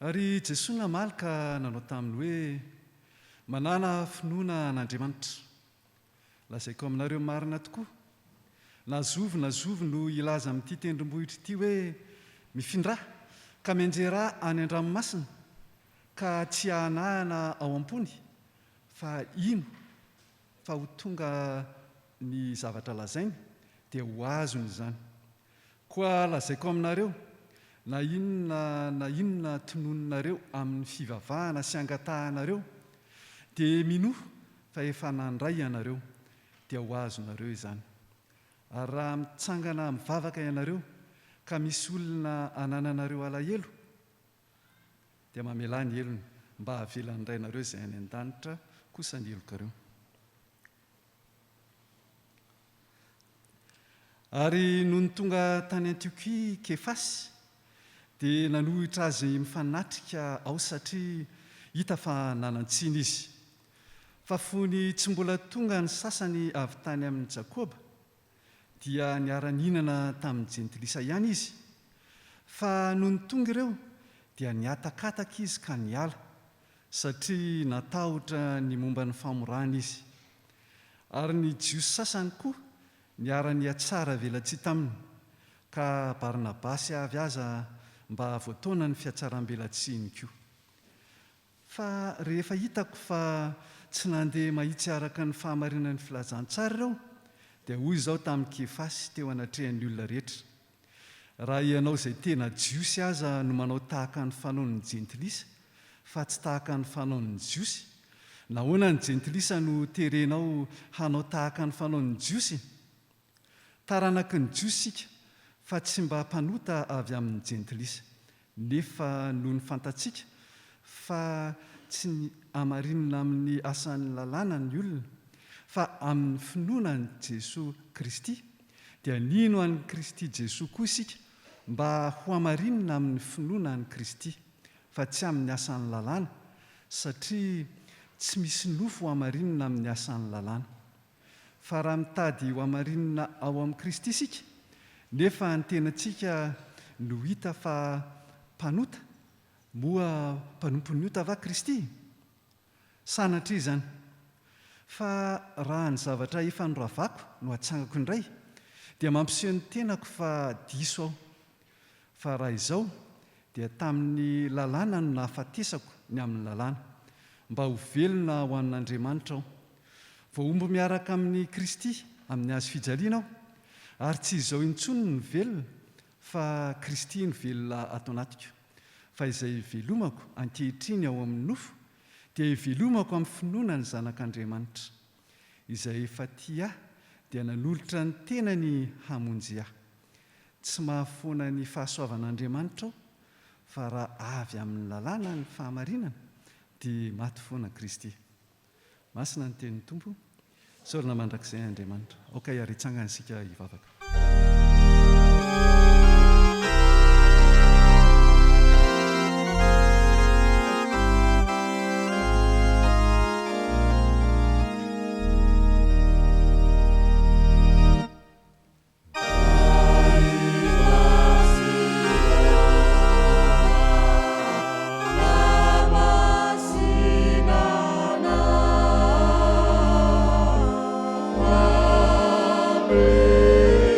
Ary Jesosy namaly ka nanao taminy hoe, manana finoana an'Andriamanitra. Lazaiko aminareo marina tokoa, nazovy no ilaza amin'ity tendrombohitra ity hoe mifindra ka mianjera any an-dranomasina ka tsy hanahana ao am-pony, fa ino fa ho tonga ny zavatra lazainy dia ho azony izany. Koa lazaiko aminareo, na inona tonononareo amin'ny fivavahana sy angatahanareo, dia minoho fa efa nandray ianareo dia ho azonareo izany. Ary raha mitsangana mivavaka ianareo ka misy olona anananareo alahelo, dia mamela ny elony mba havelan'ny rainareo izay any an-danitra kosa ny elokareo. Ary noho ny tonga tany Antiokia Kefasy dia nanohitra azy mifanatrika ao satria hita fa nanantsiny izy. Fa fony tsy mbola tonga ny sasany avy tany amin'ny Jakoba dia niara-ninana tamin'ny jentilisa ihany izy. Fa noho ny tonga ireo dia niatakataka izy ka niala satria natahotra ny momba ny famorana izy. Ary ny Jiosy sasany koa niara-niatsara velatsy taminy ka Barnabasy avy aza mba voataona ny fiatsaram-belatsiny koa. Fa rehefa hitako fa tsy nandeha mahitsy araka ny fahamarinan'ny filazantsara ireo, dia hoy izao tamin'ny Kefasy teo anatrehan'ny olona rehetra, raha ianao izay tena Jiosy aza no manao tahaka ny fanaon'ny jentilisa fa tsy tahaka ny fanaon'ny Jiosy, nahoana ny jentilisa no terenao hanao tahaka ny fanaon'ny Jiosy? Taranaky ny Jiosy sika fa tsy mba mpanota avy amin'ny jentilisa, nefa noho ny fantatsika fa tsy ny amarinina amin'ny asan'ny lalàna ny olona, fa amin'ny finoanan'i Jesosy Kristy, dia nino an'i Kristy Jesosy koa isika mba ho amarinina amin'ny finoanan'i Kristy, fa tsy amin'ny asan'ny lalàna satria tsy misy nofo ho amarinina amin'ny asan'ny lalàna. Fa raha mitady ho amarinina ao amin'i Kristy isika, nefa ny tenantsika no hita fa mpanota moa mpanompon'ny ota va Kristy? Sanatria izany. Fa raha ny zavatra efa noravako no atsangako indray dia mampiseho ny tenako fa diso aho. Fa raha izao dia tamin'ny lalàna no nahafatesako ny amin'ny lalàna mba ho velona ho an'Andriamanitra aho. Vao omby miaraka amin'ny Kristy amin'ny hazo fijaliana aho, ary tsy izao intsony no velona fa Kristy no velona ato anatiko. Fa izay velomako ankehitriny ao amin'ny nofo dia ivelomako amin'ny finoana ny zanak'Andriamanitra. Izay efa tia dia nanolotra ny tenany hamonjy ahy. Tsy mahafoana ny fahasoavan'Andriamanitra aho, fa raha avy amin'ny lalàna ny fahamarinana dia maty foana Kristy. Masina ny tenin'ny Tompo, saorina mandrakizay Andriamanitra. Aoka hiaritsangana isika hivavaka. Amen.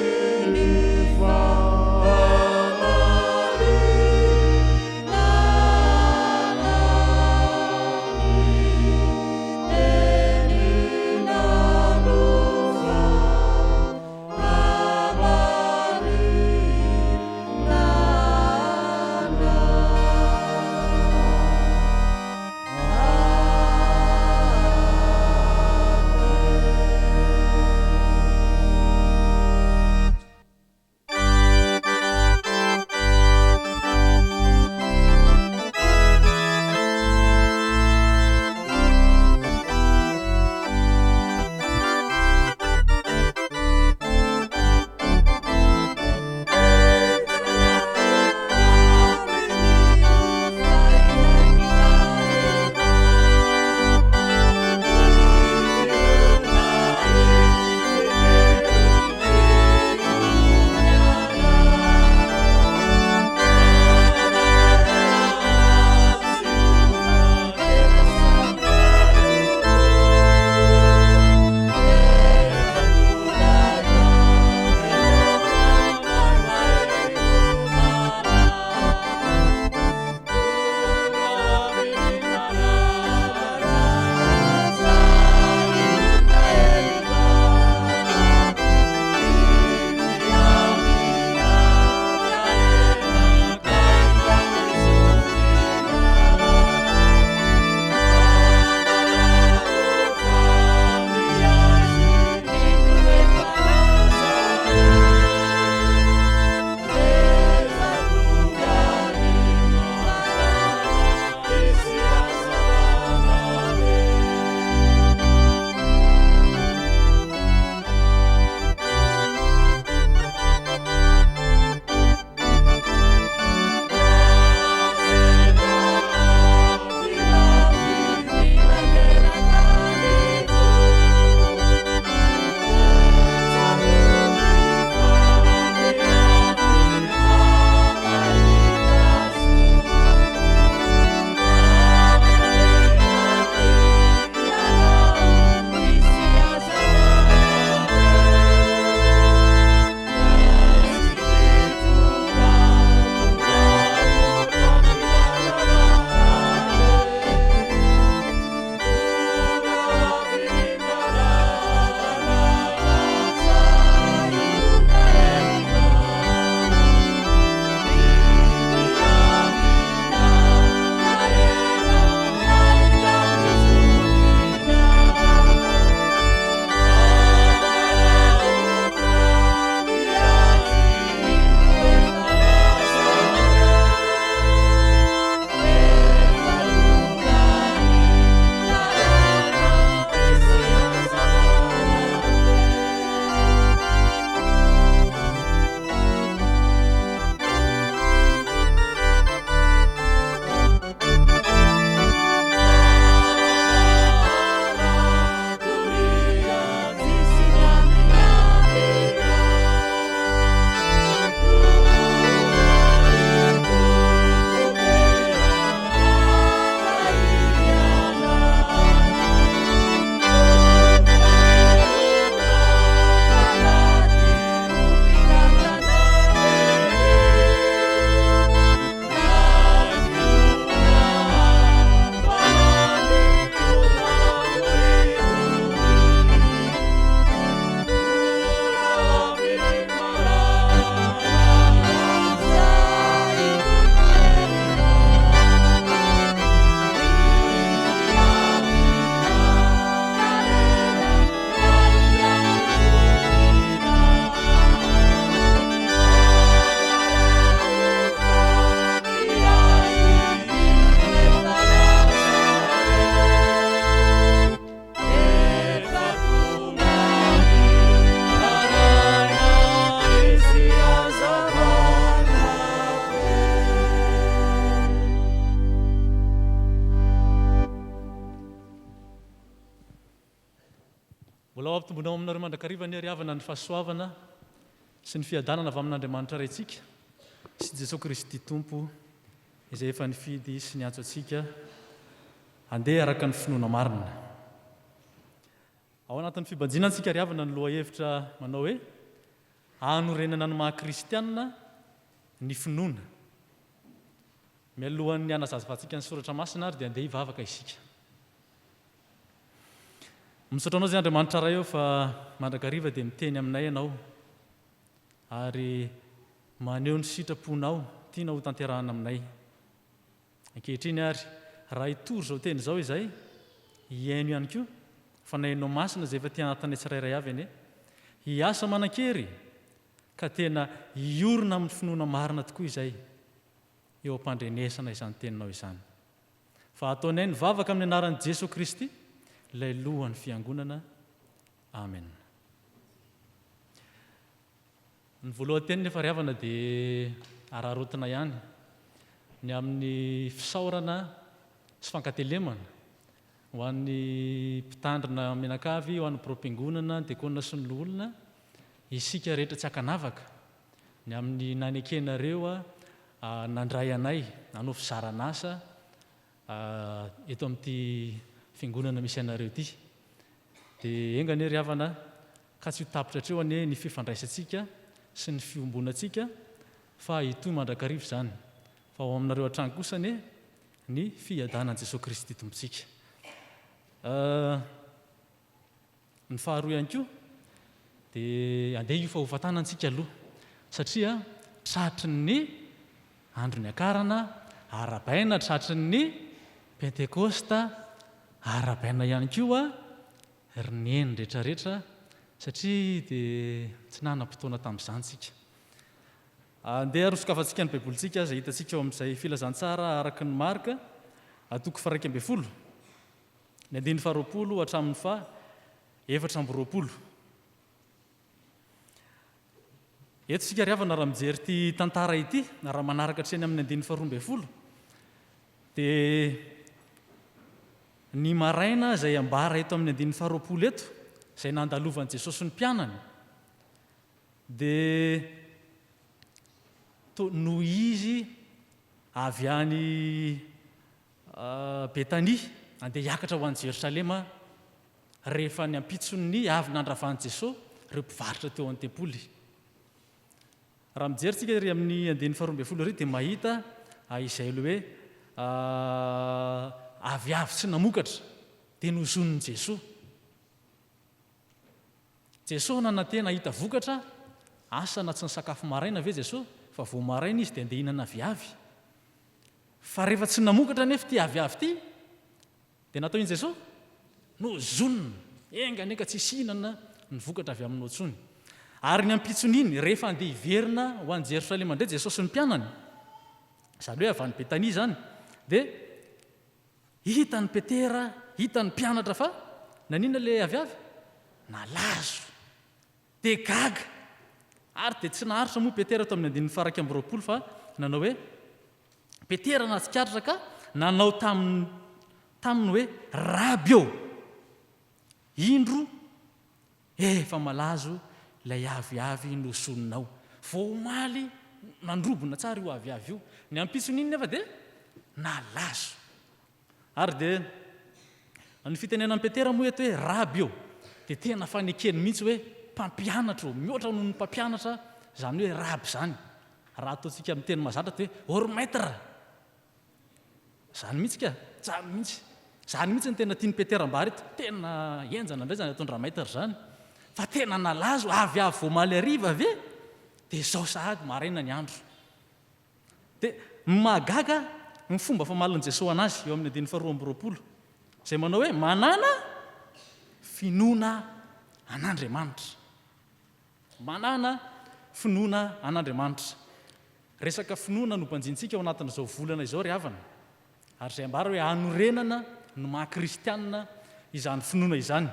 volao ampitombonao aminareo mandrakariva ny ariavana ny fahasoavana sy ny fiadanana avy amin'Andriamanitra raintsika sy Jesosy Kristy Tompo izay efa nifidy sy niantso antsika andeha araka ny finoana marina. Ao anatin'ny fibanjina antsika ariavana ny loha hevitra manao hoe hanorenana ny maha-kristianina ny finoana. Mialohan'ny hanazavantsika ny soratra masina ary dia andeha hivavaka isika. Misaotra anao zay Andriamanitra ray eo fa mandrakariva dia miteny aminay ianao ary maneho ny sitraponao tiana ho tanterahana aminay. Ankehitriny ary raha hitory izao teny izao izay hiaino ihany koa fanahinao masina izay efa tia anatinay tsirairay avy anie hiasa manan-kery ka tena hiorina amin'ny finoana marina tokoa izay eo am-pandrenesana izany teninao izany. Fa ataonay ny vavaka amin'ny anaran'i Jesosy Kristy ilay lohan'ny fiangonana. Amen. Ny voalohanteny nefa riavana dia ararotina ihany ny amin'ny fisaorana sy fankatelemana ho an'ny mpitandrina menakavy, ho an'ny propingonana, ny diakonina sy ny loholona, isika rehetra tsy hakanavaka ny amin'ny nanekenareo nandray anay nanao fizaran'asa eto amin'ity fiangonana misy anareo ity. Dia engany ry havana ka tsy ho tapitra hatreo anie ny fifandraisantsika sy ny fiombonantsika fa hitoy mandrakariva izany. Fa ao aminareo hatrany kosa anie ny fiadanan Jesosy Kristy tompontsika. Ny faharoa ihany koa dia andeha io fahofantanantsika aloha satria tratry ny andron'ny akarana arabaina, tratry ny pentekosta arabaina ihany koa rineny rehetrarehetra satria dia tsy nanam-potoana tamin'izany tsika. Andeha arosokafantsika ny baibolitsika izay hitantsika eo amin'izay filazantsara araka ny marika atoko faha 12 ny 20 hatramin'ny faha 420. Eto sika riavana raha mijery ity tantara ity raha manaraka hatreny amin'ny 20 dia ny maraina izay ambara eto amin'ny 20 eto izay nandalovan'i Jesosy ny mpianany dia no izy avy any Betania andeha hiakatra ho an'i Jerosalema rehefa ny ampitsony avy nandravan'i Jesosy ireo mpivarotra teo amin'ny tempoly. Raha mijery tsika ry amin'ny 20 ry dia mahita izay hoe avy sy namokatra dia nozon'ny Jesosy. Jesosy nanantena hita vokatra asa na tsy ny sakafo maraina ve Jesosy fa vao maraina izy dia andeha hinana aviavy. Fa rehefa tsy namokatra nefa ty aviavy ty dia natao iny Jesosy nozonina engany ka tsy hihinana ny vokatra avy aminao intsony. Ary ny ampitsony iny rehefa andeha hiverina ho an'i Jerosalema indray Jesosy ny mpianany izany hoe avy any Betania izany dia hita ny Petera, hita ny mpianatra fa nanina ilay aviavy nalazo dia gaga ary dia tsy naharitra moa Petera tao amin'ny 20 fa nanao hoe Petera natsikaritra ka nanao taminy hoe raby eo indro efa malazo ilay aviavy nosoninao. Vao omaly nandrobona tsara io aviavy io. Ny ampitsony iny nefa dia nalazo. Ary dia ny fitenenan'i Petera moa eto hoe raby eo dia tena fanekeny mihitsy hoe mpampianatra, mihoatra noho ny mpampianatra izany hoe raby izany. Raha ataontsika amin'ny teny mahazatra dia or maître. Izany mihitsy ka, tsara mihitsy. Izany mihitsy ny tena tian'ny Petera mba reto, tena henjana indray izany ataony raha maître izany. Fa tena nalazo avy vao maly hariva ve dia izao sahady maraina ny andro. Dia mahagaga ny fomba famalin'i Jesosy anazy eo amin'ny 20 izay manao hoe manana finoana an'Andriamanitra. Manana finoana an'Andriamanitra. Resaka finoana no mpanjintsika ao anatin'izao volana izao ry havana. Ary izay ambara hoe hanorenana ny maha-kristianina izany finoana izany.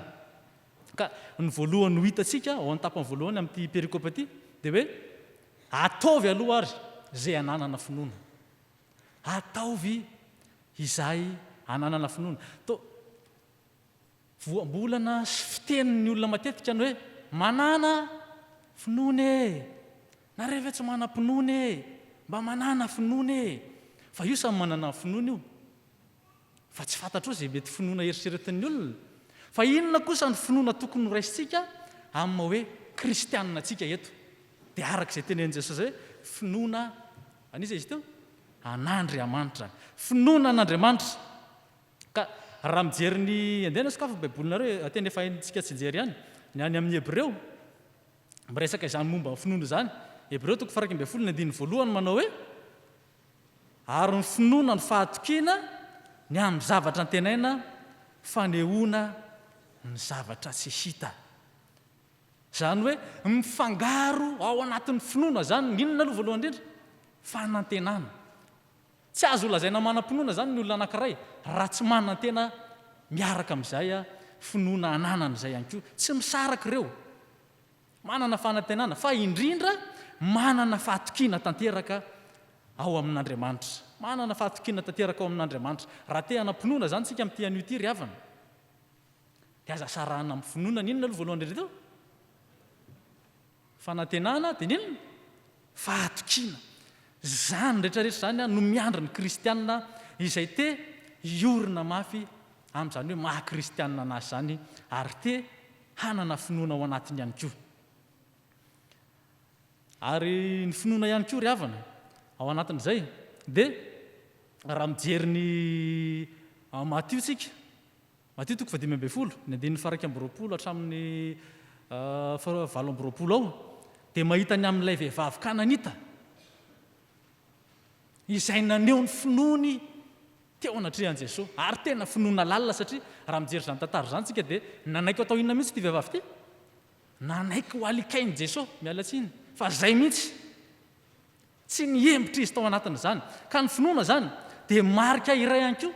Ka ny voalohany no hitantsika ao an-tapany voalohany amin'ity perikôpa ity dia hoe ataovy aloha ary izay ananana finoana. Ataovy izay ananana finoana. voambolana sy fitenin'ny olona matetika ny hoe manana finoana e, na rehefa tsy manam-pinoana e, mba manana finoana e. Fa io samy manana ny finoana io, fa tsy fantatra zay mety finoana eritreretin'ny olona. Fa inona kosa ny finoana tokony raisitsika amin'ny hoe kristianina tsika eto, dia arak'izay tenenin Jesosy hoe finoana anisa izy teo an'Andriamanitra, finoana an'Andriamanitra. Ka raha mijery ny andehana sakafo baibolinareo ateny efa haintsika tsy jery ihany ny any amin'ny Hebreo, miresaka izany momba ny finoana izany. Hebreo 1:1 manao hoe ary ny finoana ny fahatokiana ny amin'ny zavatra antenaina fanehoana ny zavatra tsy hita. Izany hoe mifangaro ao anatin'ny finoana zany inona aloha voalohany indrindra? Fanantenana. Tsy azo lazaina manam-pinoana zany ny olona anankiray raha tsy manantena miaraka amin'izay finoana ananana izay ihany koa. Tsy misaraka ireo. Manana fanantenana fa indrindra manana fahatokiana tanteraka ao amin'Andriamanitra. Manana fahatokiana tanteraka ao amin'Andriamanitra. Raha te hanam-pinoana zany tsika amin'ity anio ity ry havana. Dia aza sarahana amin'ny finoana inona aloha voalohany indrindra teo? Fanantenana dia inona? Fahatokiana. Zany rehetrarehetra zany no miandry ny kristianina izay te iorina mafy amin'izany hoe maha-kristianina anazy zany ary te hanana finoana ao anatiny ihany koa. Ary ny finoana ihany koa ry havana ao anatin'izay dia raha mijery ny Matio tsika, Matio 5:20 ny 2:20 hatramin'ny 7:20 ao, dia mahita ny amin'ilay vehivavy Kananita izay naneho ny finoany teo anatrehan'i Jesosy, ary tena finoana lalina satria raha mijery izany tantara izany tsika dia nanaiky atao inona mihitsy ity vehivavy ity? Nanaiky ho alikain'i Jesosy, miala tsiny, fa zay mihitsy tsy niembitra izy tao anatin'izany. Ka ny finoana zany dia marika iray ihany koa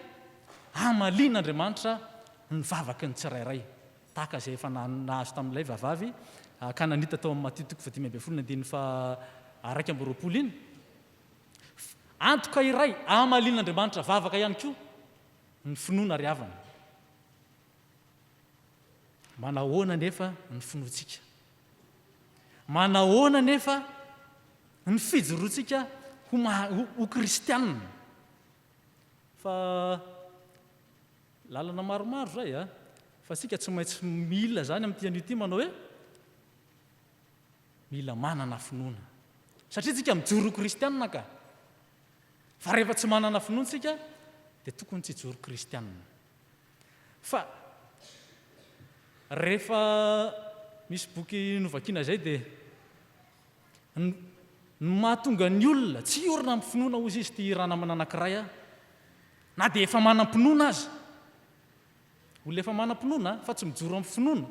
hamalian'Andriamanitra ny vavaky ny tsirairay, tahaka izay efa nahazo tamin'ilay vehivavy Kananita tao amin'ny Matio 5:20 iny. Antoka iray hamalian'Andriamanitra vavaka ihany koa ny finoana ry havana. Manahoana nefa ny finoantsika? Manahoana nefa ny fijoroantsika ho kristianina? Fa lalana maromaro zay fa sika tsy maintsy mila zany amin'ity anio ity manao hoe mila manana finoana, satria tsika mijoro kristianina ka. Fa rehefa tsy manana finoana tsika dia tokony tsy hijoro kristianina. Fa rehefa misy boky novakiana zay dia ny mahatonga ny olona tsy orina amin'ny finoana hozy izy ty raha namana anankiray na dia efa manam-pinoana azy. Olona efa manam-pinoana fa tsy mijoro amin'ny finoana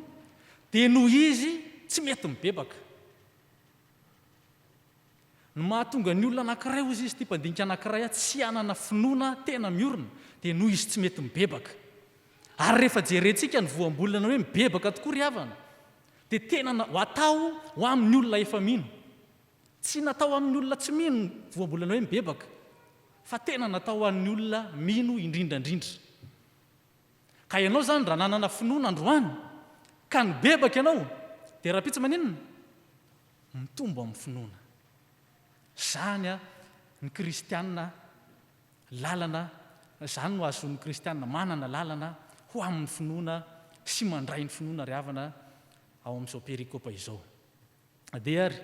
dia noho izy tsy mety mibebaka. Ny mahatonga ny olona anankiray hozy izy ty mpandinika anankiray tsy hanana finoana tena miorina dia noho izy tsy mety mibebaka. Ary rehefa jerentsika ny voambolana hoe mibebaka tokoa ry havana dia tena ho atao ho amin'ny olona efa mino. Tsy natao amin'ny olona tsy mino ny voambolana hoe mibebaka, fa tena natao ho an'ny olona mino indrindrandrindra. Ka ianao zany raha nanana finoana androany ka nibebaka ianao dia raha-pitsy maninona? Mitombo amin'ny finoana. Zany ny kristianina lalana, zany no azon'ny kristianina manana lalana ho amin'ny finoana sy mandray ny finoana ry havana ao amin'izao perikopa izao. Dia ary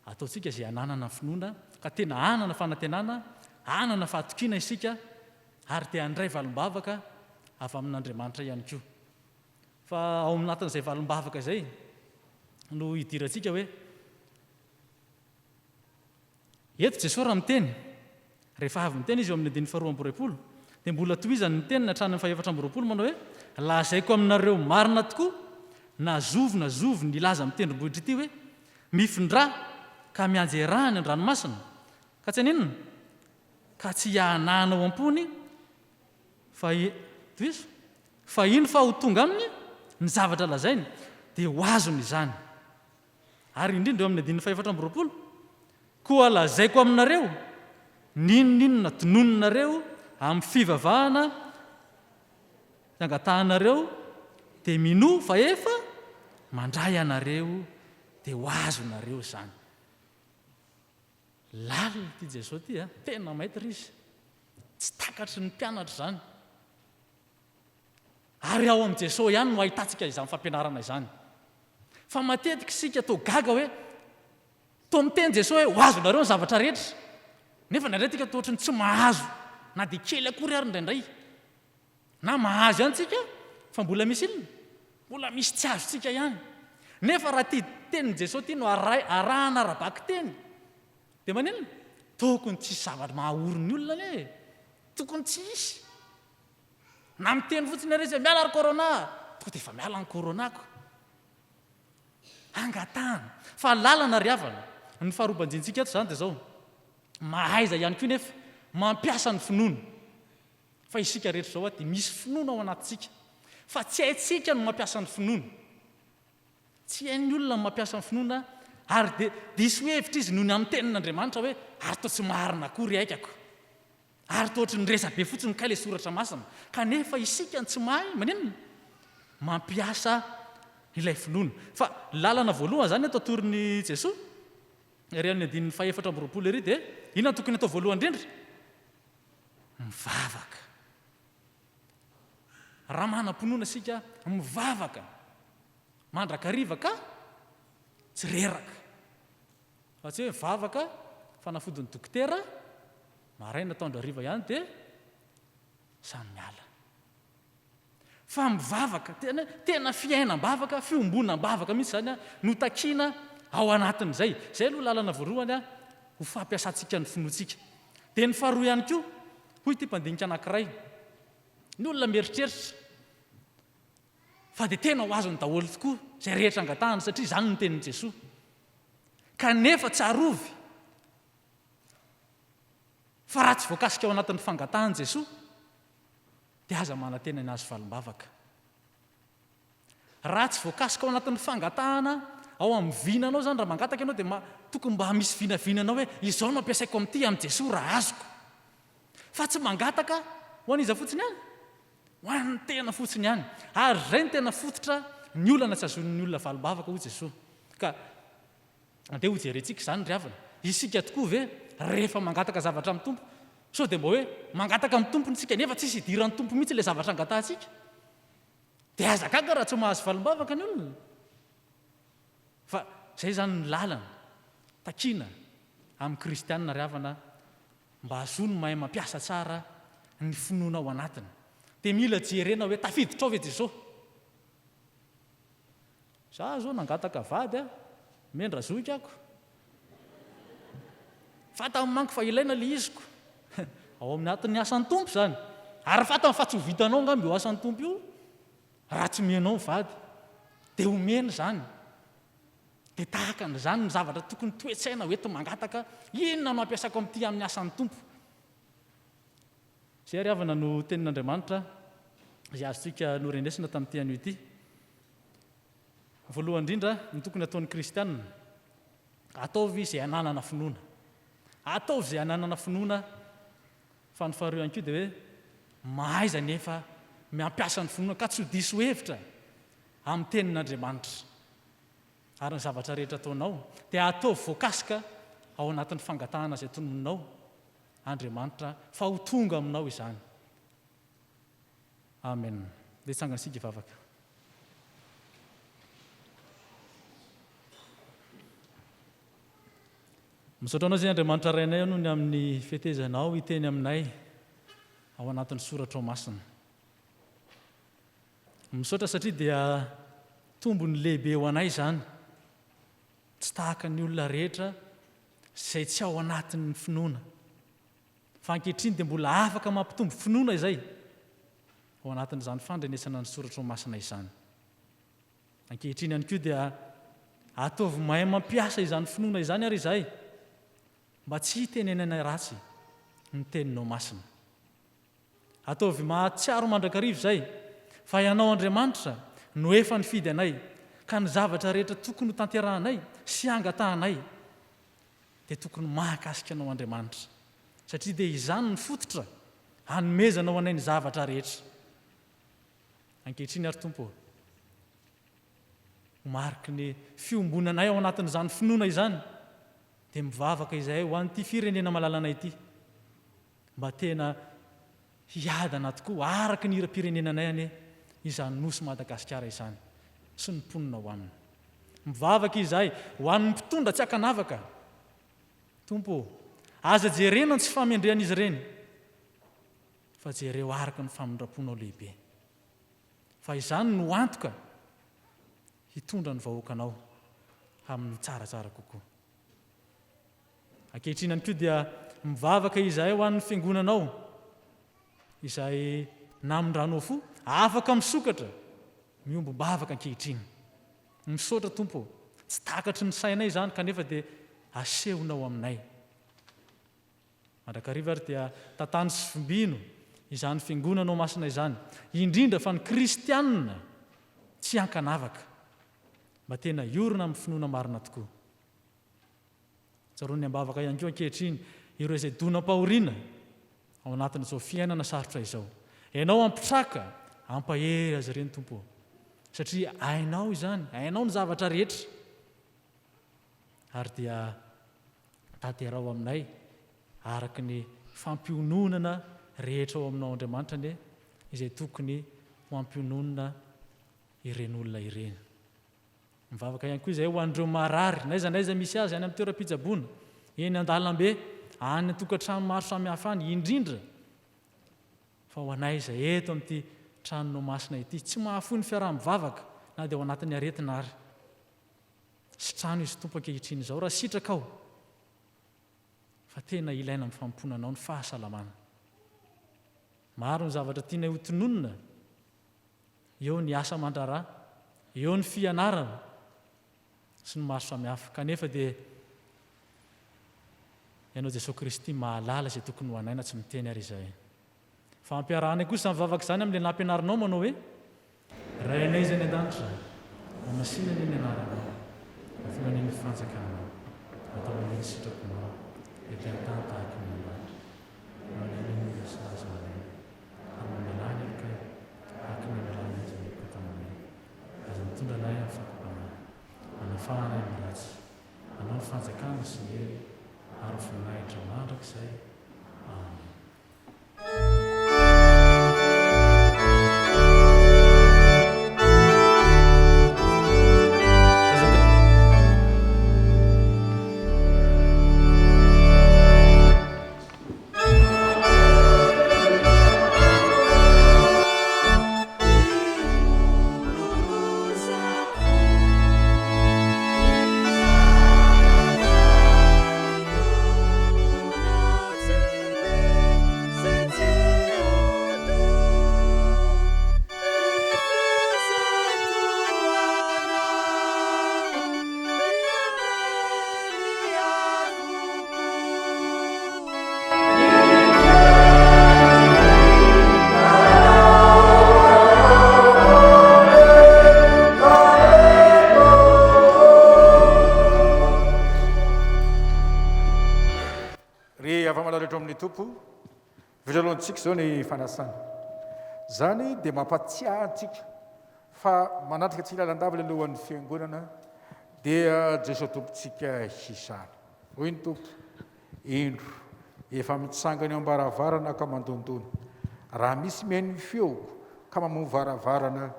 ataontsika izay hananana finoana ka tena hanana fanantenana, hanana fahatokiana isika ary te handray valim-bavaka avy amin'Andriamanitra ihany koa. Fa ao anatin'izay valim-bavaka izay no hidirantsika hoe eto Jesosy raha miteny, rehefa avy miteny izy eo amin'ny 2:20 dia mbola tohizany ny teniny hatramin'ny 4:20 manao hoe lazaiko aminareo marina tokoa na zovi ny laza amin'ny tendrombohitra ity hoe mifindra ka mianjerahany an-dranomasina ka tsy aninona ka tsy hiahanahana ao am-pony fa ino fa ho tonga aminy ny zavatra lazainy dia ho azony izany. Ary indrindra eo amin'ny 4:20 koa lazaiko aminareo ninonina tonononareo amin'ny fivavahana angatahanareo dia mino fa efa mandray anareo dia ho azonareo izany. Lalina ity Jesosy ity tena maitra izy, tsy takatry ny mpianatra izany. Ary ao amin'i Jesosy ihany no ahitantsika izany fampianarana izany. Fa matetika isika toa gaga hoe toa miteny Jesosy hoe ho azonareo ny zavatra rehetra, nefa indraindray tika toa ohatry ny tsy mahazo na dia kely akory ary indraindray, na mahazo ihany tsika fa mbola misy inona, mbola misy tsy azontsika ihany. Nefa raha ity tenin' Jesosy ity no arahana arabaky teny dia maninona, tokony tsisy zavatra mahaorony olona anie, tokony tsisy. Na miteny fotsiny ary izy miala ary corona, tonga dia efa miala ny coronako. Angatahana fa lalana ry havana. Ny faharoban-jintsika eto izany dia izao, mahaiza ihany koa nefa mampiasa ny finoana. Fa isika rehetra izao dia misy finoana ao anatintsika, fa tsy haintsika no mampiasa ny finoana. Tsy hain'ny olona no mampiasa ny finoana, ary dia diso hevitra izy noho ny amin'ny tenin'Andriamanitra hoe ary toa tsy marina akory haikako, ary toa ohatry ny resa be fotsiny ka ilay soratra masina. Kanefa isika ny tsy mahay maninona mampiasa ilay finoana. Fa lalana voalohany izany eto atorin'ny Jesosy ery amin'ny andininy 4:20 ery dia inona tokony atao voalohany indrindra? Mivavaka. Raha manam-pinoana isika mivavaka, mandrakariva ka tsy reraka. Fa tsy hoe mivavaka fanafodin'ny dokotera maraina ataondro hariva ihany dia samy miala. Fa mivavaka tena fiainam-bavaka, fiombonam-bavaka mihitsy izany no takiana ao anatin'izay. Izay aloha lalana voalohany ho fampiasantsika ny finoantsika. Dia ny faharoa ihany koa, hoy ity mpandinika anankiray, ny olona mieritreritra fa dia tena ho azony daholo tokoa izay rehetra angatahana satria izany no tenin'i Jesosy, kanefa tsy arovy. Fa raha tsy voakasika ao anatin'ny fangatahany Jesosy dia aza manantena ny azy valim-bavaka. Raha tsy voakasika ao anatin'ny fangatahana ao amin'ny vinanao izany, raha mangataka ianao dia tokony mba misy vinavinanao hoe izao no ampiasaiko amin'ity amin'i Jesosy raha azoko. Fa tsy mangataka ho an'iza fotsiny ihany, ho an'ny tena fotsiny ihany. Ary izay ny tena fototra ny olana tsy azon'ny olona valim-bavaka hoy Jesosy. Ka andeha ho jerentsika izany ry havana, isika tokoa ve rehefa mangataka zavatra amin'ny tompo sao dia mba hoe mangataka amin'ny tompony tsika nefa tsisy idiran'ny tompo mihitsy ilay zavatra angatahantsika, dia aza gaga raha tsy mahazo valim-bavaka ny olona. Fa izay izany ny lalana takiana amin'ny kristianina ry havana mba hazony mahay mampiasa tsara ny finoana ao anatiny. Dia mila jerena hoe tafiditra ao ve Jesosy? Za zao nangataka vady mendra zoky ako, fata manko fa ilaina le iziko ao amin'ny atin'ny asan'ny tompo izany. Ary fatany fa tsy ho vitanao ngamby io asan'ny tompo io raha tsy menao vady, dia homena izany. Dia tahaka n'izany ny zavatra tokony toetsaina hoety mangataka, inona no ampiasako amin'ity amin'ny asan'ny tompo. Izay ry havana no tenin'Andriamanitra izay azontsika norenesina tamin'ity anio ity. Voalohany indrindra ny tokony ataon'ny kristianina, ataovy izay ananana finoana, ataovy izay ananana finoana. Fa ny faharoa ihany koa dia hoe mahaiza nefa mampiasa ny finoana ka tsy ho diso hevitra amin'ny tenin'Andriamanitra. Ary ny zavatra rehetra ataonao dia ataovy voakasika ao anatin'ny fangatahana izay tononinao Andriamanitra fa ho tonga aminao izany. Amen. Dia tsangansika hivavaka. Misaotra anao izay Andriamanitra rainay noho ny amin'ny fitezanao hiteny aminay ao anatin'ny soratra ao masina. Misaotra satria dia tombony lehibe ho anay izany, tsy tahaka ny olona rehetra izay tsy ao anatin'ny finoana. Fa ankehitriny dia mbola afaka mampitombo finoana izay ao anatin'izany fandrenesana ny soratra ao masina izany. Ankehitriny ihany koa dia ataovy mahay mampiasa izany finoana izany ary izahay, mba tsy hitenenana ratsy ny teninao masina. Ataovy mahatsiaro mandrakariva izay fa ianao Andriamanitra no efa nifidy anay, ka ny zavatra rehetra tokony ho tanterahanay sy angatahanay dia tokony mahakasika anao Andriamanitra, satria dia izany ny fototra hanomezanao anay ny zavatra rehetra. ankehitriny ary tompo mariky ny fiombonanay ao anatin'izany finoana izany dia mivavaka izahay ho an'ity firenena malalanay ity mba tena hiadana tokoa araky ny hira-pirenenanay ane izany nosy Madagasikara izany sy ny mponina ho aminy. Mivavaka izahay ho an'ny mpitondra tsy hakanavaka. Tompo, aza jerena tsy famendrehan'izy ireny fa jereo araka ny famindram-ponao lehibe. Fa izany no antoka hitondra ny vahoakanao amin'ny tsaratsara kokoa. Ankehitriny koa dia mivavaka izahay ho an'ny fiangonanao izay namindrano fo afaka misokatra miombo-bavaka ankehitriny. Misaotra Tompo, tsy takatry ny sainay izany kanefa dia asehonao aminay. Mandrakariva ary dia tantany sy fimbino izany fiangonanao masina izany, indrindra fa ny kristianina tsy hankanavaka mba tena iorina amin'ny finoana marina tokoa. Tsaroany ambavaka ihany koa ankehitriny ireo izay donam-pahoriana ao anatin'izao fiainana sarotra izao. Ianao ampitraka, ampahery azy ireny Tompo, satria hainao izany, hainao ny zavatra rehetra. Ary dia tanterao aminay araky ny fampiononana rehetra ao aminao Andriamanitra ane izay tokony ho ampiononana ireny olona ireny. Mivavaka ihany koa izay ho an'ireo marary, naiza misy azy any amin'ny toeram-pitsaboana, eny an-dalambe, any an-tokantrano maro samihafa any, indrindra fa ho anay izay eto amin'ity tranonao masina ity, tsy mahafoy ny fiaraha-mivavaka na dia ao anatin'ny aretina ary. Sitrano izy Tompo ankehitriny izao raha sitraka ao, fa tena ilaina amin'ny famponanao ny fahasalamana. Maro ny zavatra tianay hotononina, eo ny asa aman-draharaha, eo ny fianarana sy ny maro samihafa, kanefa dia ianao Jesosy Kristy mahalala izay tokony ho anaina, tsy miteny ary izahay. Fa ampiarahana kosa mivavaka izany amin'ilay nampianarinao manao hoe ray anay izay ny an-danitra, mamasina ny anaranao, afinany ny fanjakana, atao amin'ny sitraponao, etan-tany tahaka ny ambatra, maneny ny sazy manay, amin'ny melany ka haka ny melany izy mipota manay, aza mitondra anay amin'ny fakopanahy, manafahana amin'ny ratsy, anao ny fanjakana sy ny hery, ary voninahitra mandrakizay. Amen. Vitalohantsika izao ny fanasana. Zany dia mampatsiahy antsika fa manatrika antsika lalandava alohan'ny fiangonana dia Jesosy tompontsika hisana. Hoy ny Tompo, indro efa mitsangana eo am-baravarana ka mandondona. Raha misy mihaino ny feoko ka mamono varavarana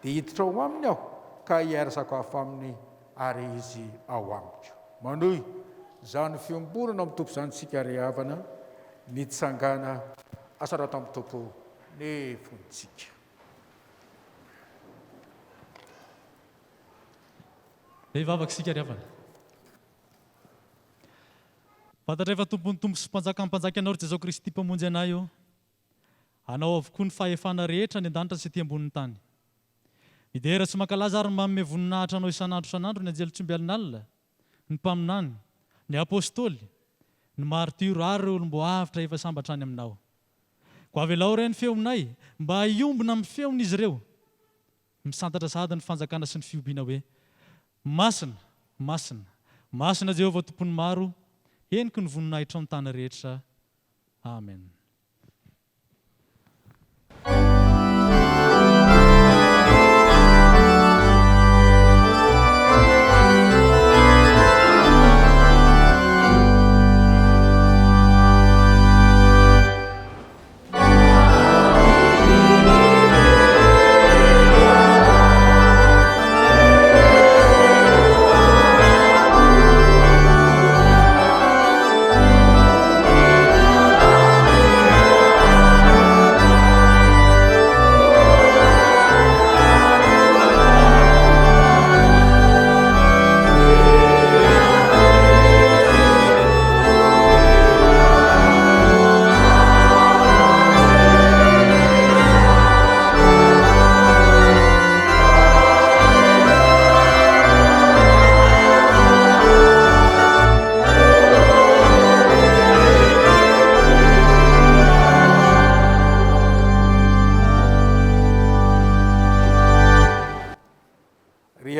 dia hiditra ao aminy aho ka hiara sakafo aminy ary izy ao amiko. Manohy izany fiombonana amin'ny Tompo izany tsika rehavana nitsangana asarato amin'ny Tompo ny fontsika. Vehivavaka sika rehavana. Fantatra efa tompony Tompo sy mpanjaka anao ry Jesosy Kristy mpamonjy anay io, anao avokoa ny fahefana rehetra ny an-danitra sy aty ambonin'ny tany. Midera tsy mankalaza ary manome voninahitra anao isan'andro ny anjelotsombialin'alina, ny mpaminany, ny apôstôly, ny martiro ary olom-boavitra efa sambatrany aminao. Ko avelao ireny feonay mba hiombona amin'ny feon'izy ireo, misantatra sady ny fanjakana sy ny fiombiana hoe masina, masina, masina Jehovah tompony maro, henoko ny voninahitra amin'ny tany rehetra. Amen.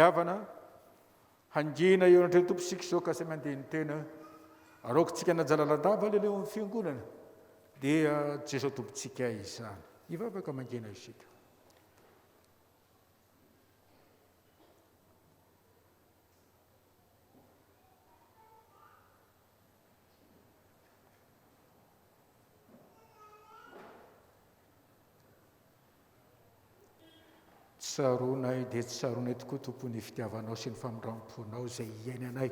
fitiavana hangina eo anatray tomposika zao ka sy mandeha ny tena araokontsika najalalandava leleo amin'ny fiangonana dia jesosy tompontsika izany ivavaka mangina isika. Tsaronay dia tsaronay tokoa tompony fitiavanao sy ny famindramponao izay iainanay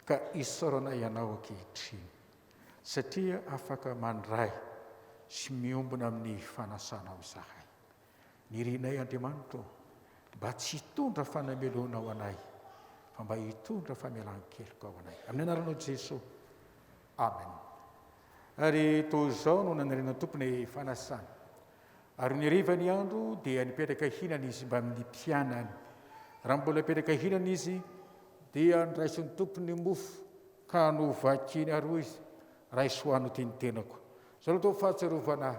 ka isaoranay ianao ankehitriny satria afaka mandray sy miombona amin'ny fanasanao izahay. Nirinay Andriamanitra mba tsy hitondra fanamelona ao anay fa mba hitondra famelan-keloka ao anay amin'ny anaranao Jesosy. Amen. Ary toy izao no nanariana tompony fanasana. Ary nyriva ny andro dia nipetraka hinana izy mba amin'ny mpianany. Raha mbola petraka hinana izy dia niraisy ny tompony mofo ka novakiny aroa izy raisy ho ano tiany tenako. Zao atao fahatsiarovana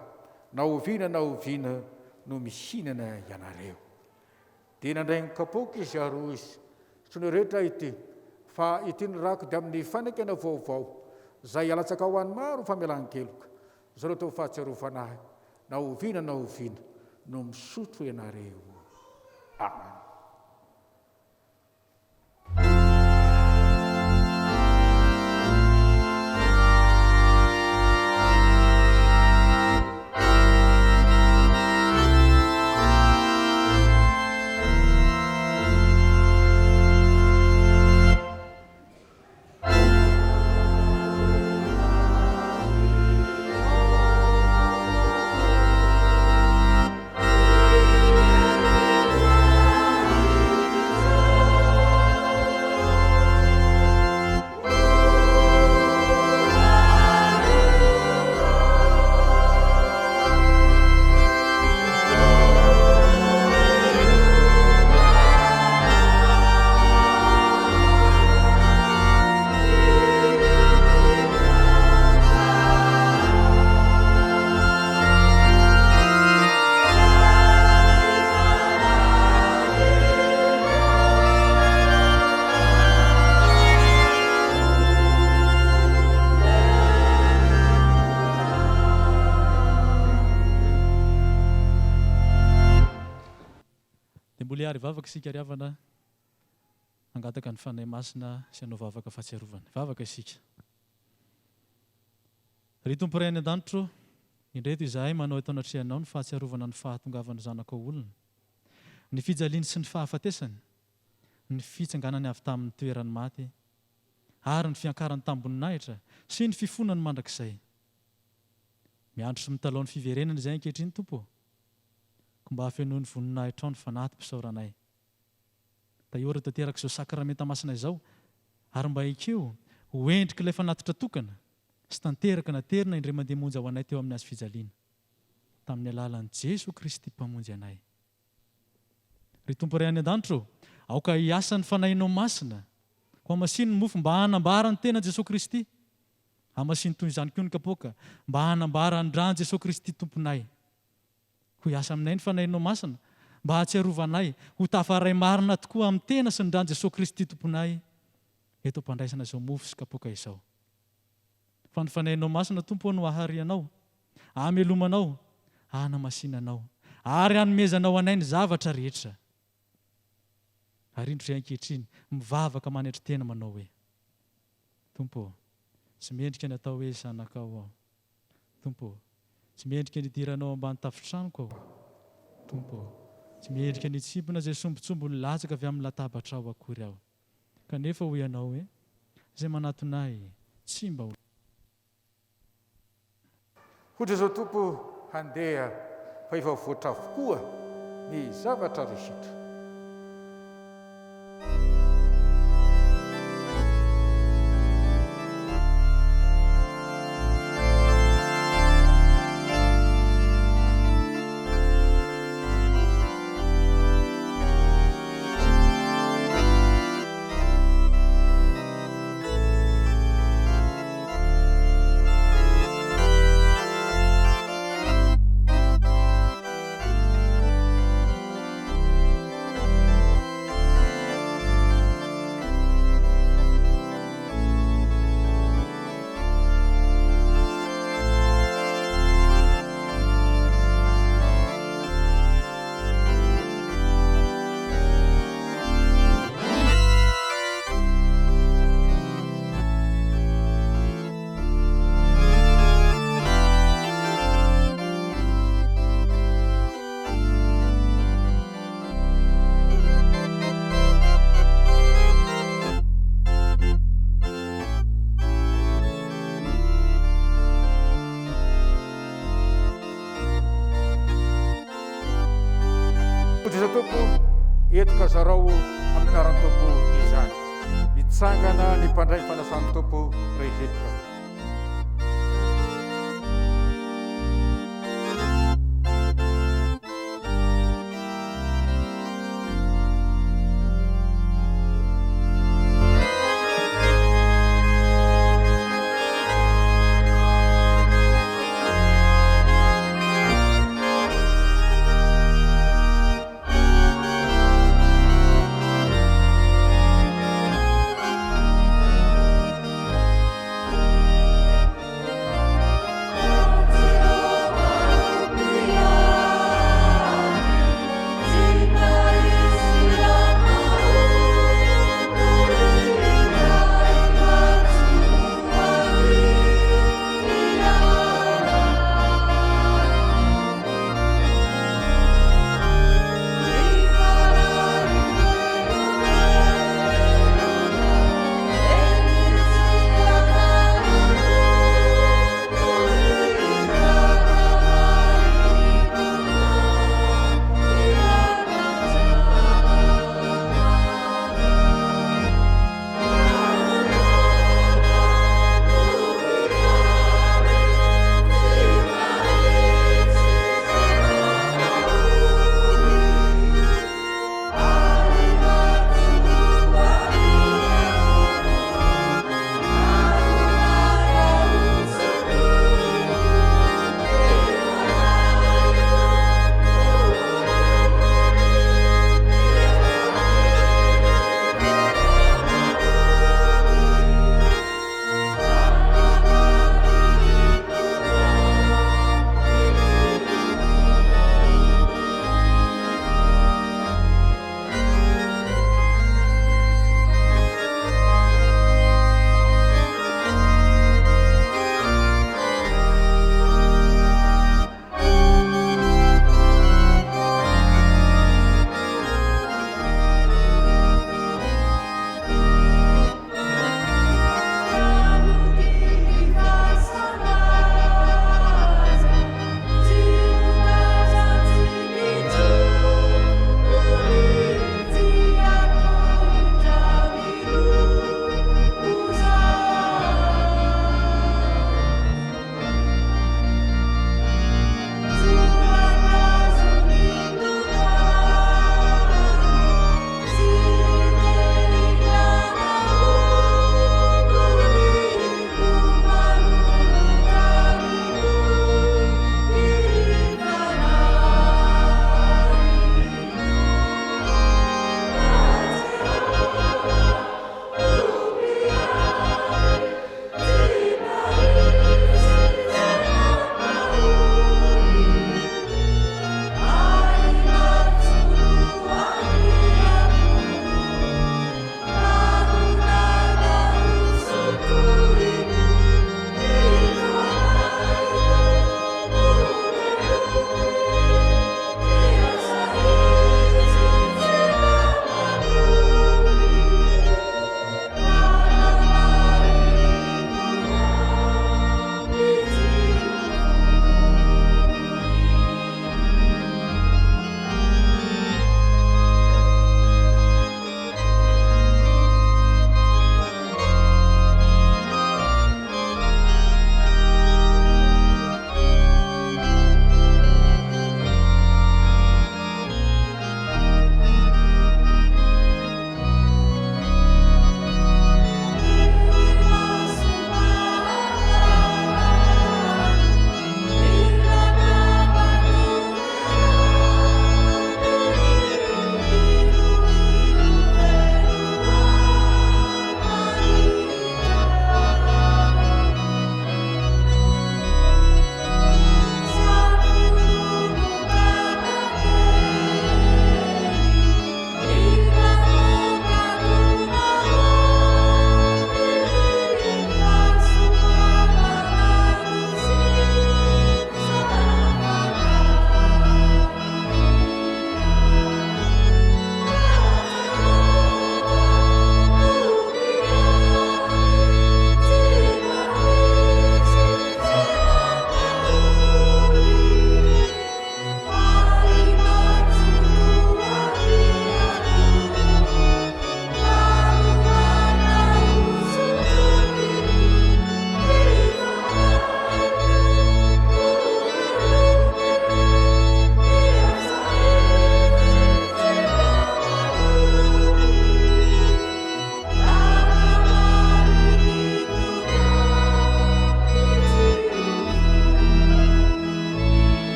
na oviana no mihinana ianareo. Dia nandray ny kapoaka izy aroa izy. Tsy ny rehetra ity fa ity ny rako dia amin'ny fanakena vaovao izay alatsaka ho any maro famelan-keloka. Zao atao fahatsiarovana na oviana no misotro ianareo. Amen. Ary vavaka isika riavana angataka ny fanahy masina sy anao vavaka fahatsiarovana. Vavaka isika. Ry Tompo iray any an-danitro, indreto izahay manao eto anatrehanao ny fahatsiarovana ny fahatongavany zanaka olona, ny fijaliany sy ny fahafatesany, ny fitsanganany avy tamin'ny toerany maty, ary ny fiankarany tamboninahitra sy ny fifonany mandrakizay. Miandro sy mitalao ny fiverenana izay ankehitriny Tompo. Mba hafenoany voninahitra ao ny fanaty mpisaoranay. Da iora tanteraka izao sakramenta masina izao, ary mba ikeo hoendrika ilay fanatitra tokana sy tanteraka naterina indray mandeha monjy ao anay teo amin'ny azo fijaliana. Tamin'ny alalan'i Jesosy Kristy mpamonjy anay. Ry Tompo iray any an-danitro, aoka hiasa ny fanahinao masina, ko hamasiny ny mofo mba hanambara ny tena Jesosy Kristy. Hamasiny toy izany koa ny kapoaka mba hanambara ny rano Jesosy Kristy tomponay. Ho hiasa aminay ny fanahinao masina mba hatsiarovanay ho tafaray marina tokoa amin'ny tena sy ny rano Jesosy Kristy tomponay. Eto ampandraisana izao mofo sy kapoaka izao. Fa ny fanahinao masina Tompo no aharianao, hamelomanao, hanamasinanao, ary hanomezanao anay ny zavatra rehetra. Ary indro izay ankehitriny mivavaka manetry tena manao hoe: Tompo, tsy mendrika ny atao hoe zanakao aho. Tompo, tsy mendrika ny idiranao ambany tafitranoko aho. Tompo, tsy mendrika ny tsimpona izay sombotsombo ny latsaka avy amin'ny latabatra aho akory aho. Kanefa ho ianao hoe izay manatonay tsy mba ho. Ohatra izao Tompo handeha fa efa voatra avokoa ny zavatra rehetra. Tokotrisa tompo etoka zarao amin'ny anaran'ny tompo izany mitsangana ny mpandray fanasan'ny tompo rehetra.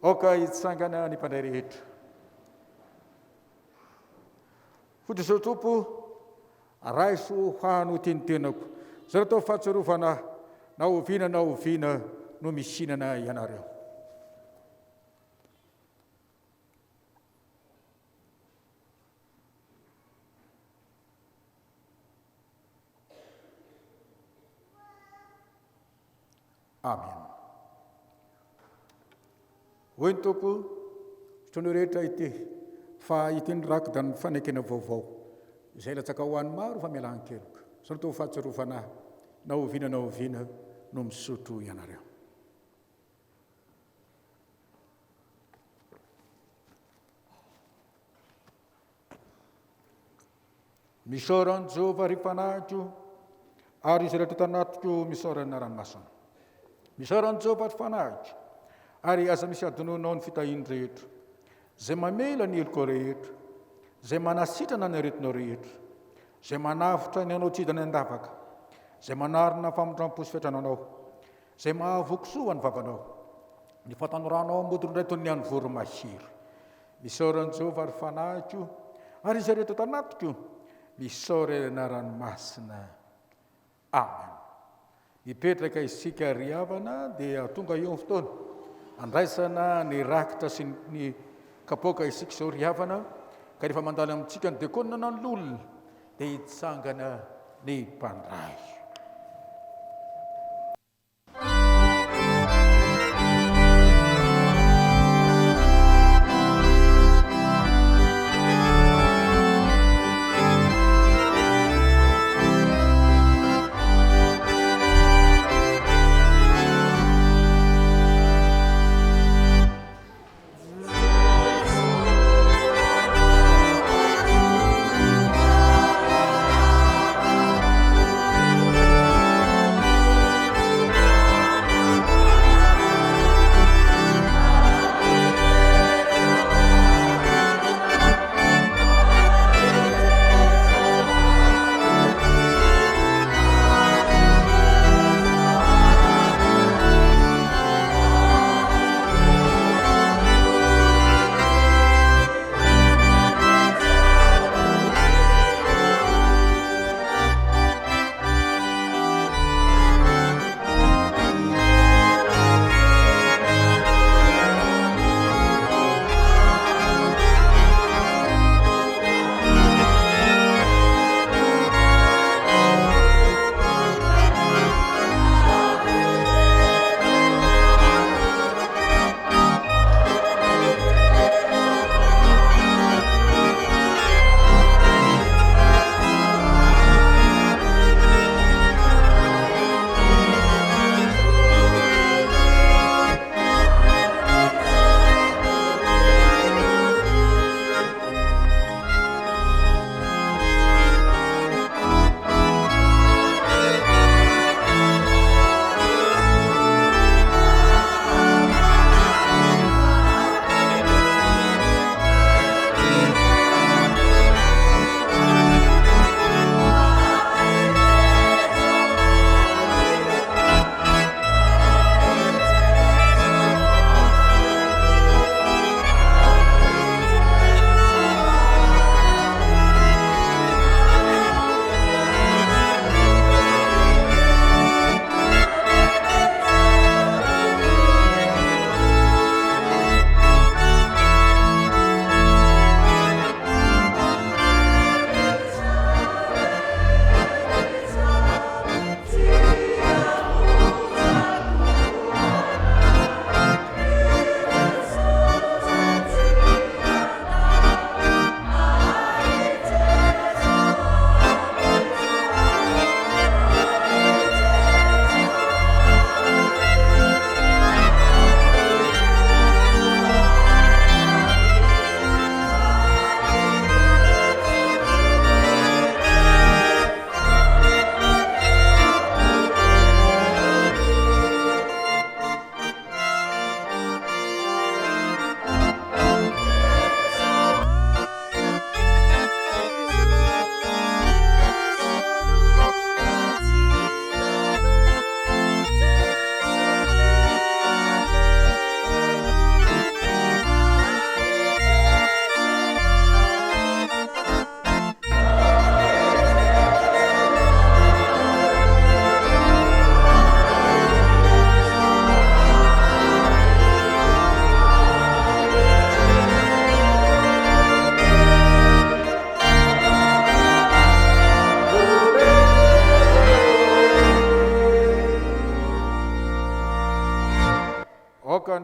aoka hitsangana ny mpandray rehetra fotry zao tompo raiso hoano tenitenako zay atao fahatsarovana na oviana no misinana ianareo. Amen. Hoy ny tompo fotoana rehetra ity fa ity ny rakida ny fanekena vaovao izay latsaka ho any maro fa mialan-keloka zao atao fahatsarovana na oviana no misotro ianareo. Misaoran Jehova ry fanahiko ary izy rehetra tanatiko misaorana ranomasina. Misaoran Jehova ry fanahiko ary aza misy adononao ny fitahiny rehetra zay mamela ny eloko rehetra zay manasitrana ny aretinao rehetra zay manavotra ny anao tsidany andavaka zay manarina famondram-posy fiatrananao zay mahavokisoa ny vavanao ny fatanoranao ambodindray toy ny any voromahiry. Misaoran Jehova ry fanahiko ary izy rehetra tanatiko misaorana ranomasina. Amen. Mipetraka isika ry havana dia tonga eo fotoana andraisana ny rakitra sy ny kapoaka isika izao ry havana ka rehefa mandalo amintsika ny dekonina na ny lolona dia hitsangana ny mpandray. Amen.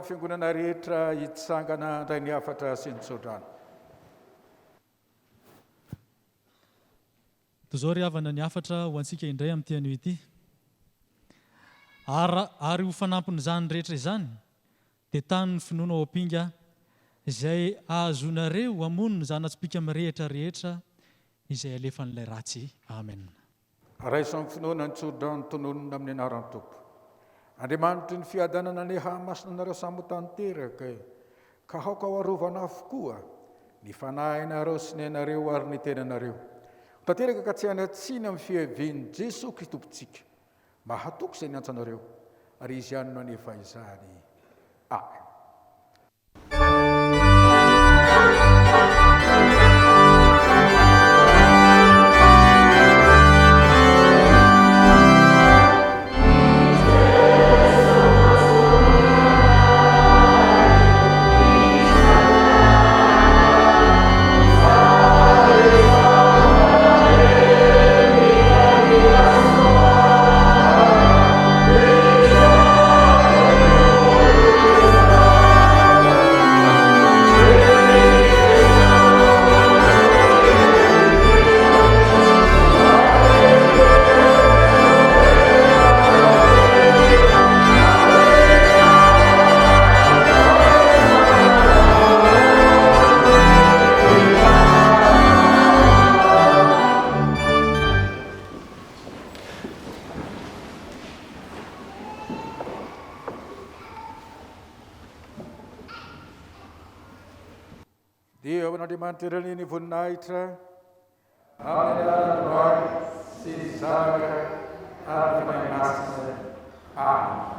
fiangonana rehetra hitsangana ndray ny afatra sy ny tsodrano. Tozao ry havana ny afatra ho antsika indray amin'ny tian'io ity. Ary ho fanampiny izany rehetra izany dia tany ny finoana ao ampinga izay ahazonareo hamono ny zanatsipika mirehitra rehetra izay alefan'ilay ratsy. Amen. Raisan'ny finoana ny tsodrano tononona amin'ny anaran'ny Tompo. Andriamanitry ny fiadanana ny hamasina anareo samotanteraka ka haoka ho arovana avokoa ny fanahinareo sy ny anareo ary ny tenanareo. Tanteraka ka tsy hanatsiny amin'ny fiavian'i Jesosy Kristy tompontsika. Mahatoko izay ny antsanareo ary izy ihany no anefa izany. Amen. Dia n'Andriamanitra ny voninahitra amin'ny anaran'ny Sy ny Zanaka ary ny Fanahy Masina. Amen.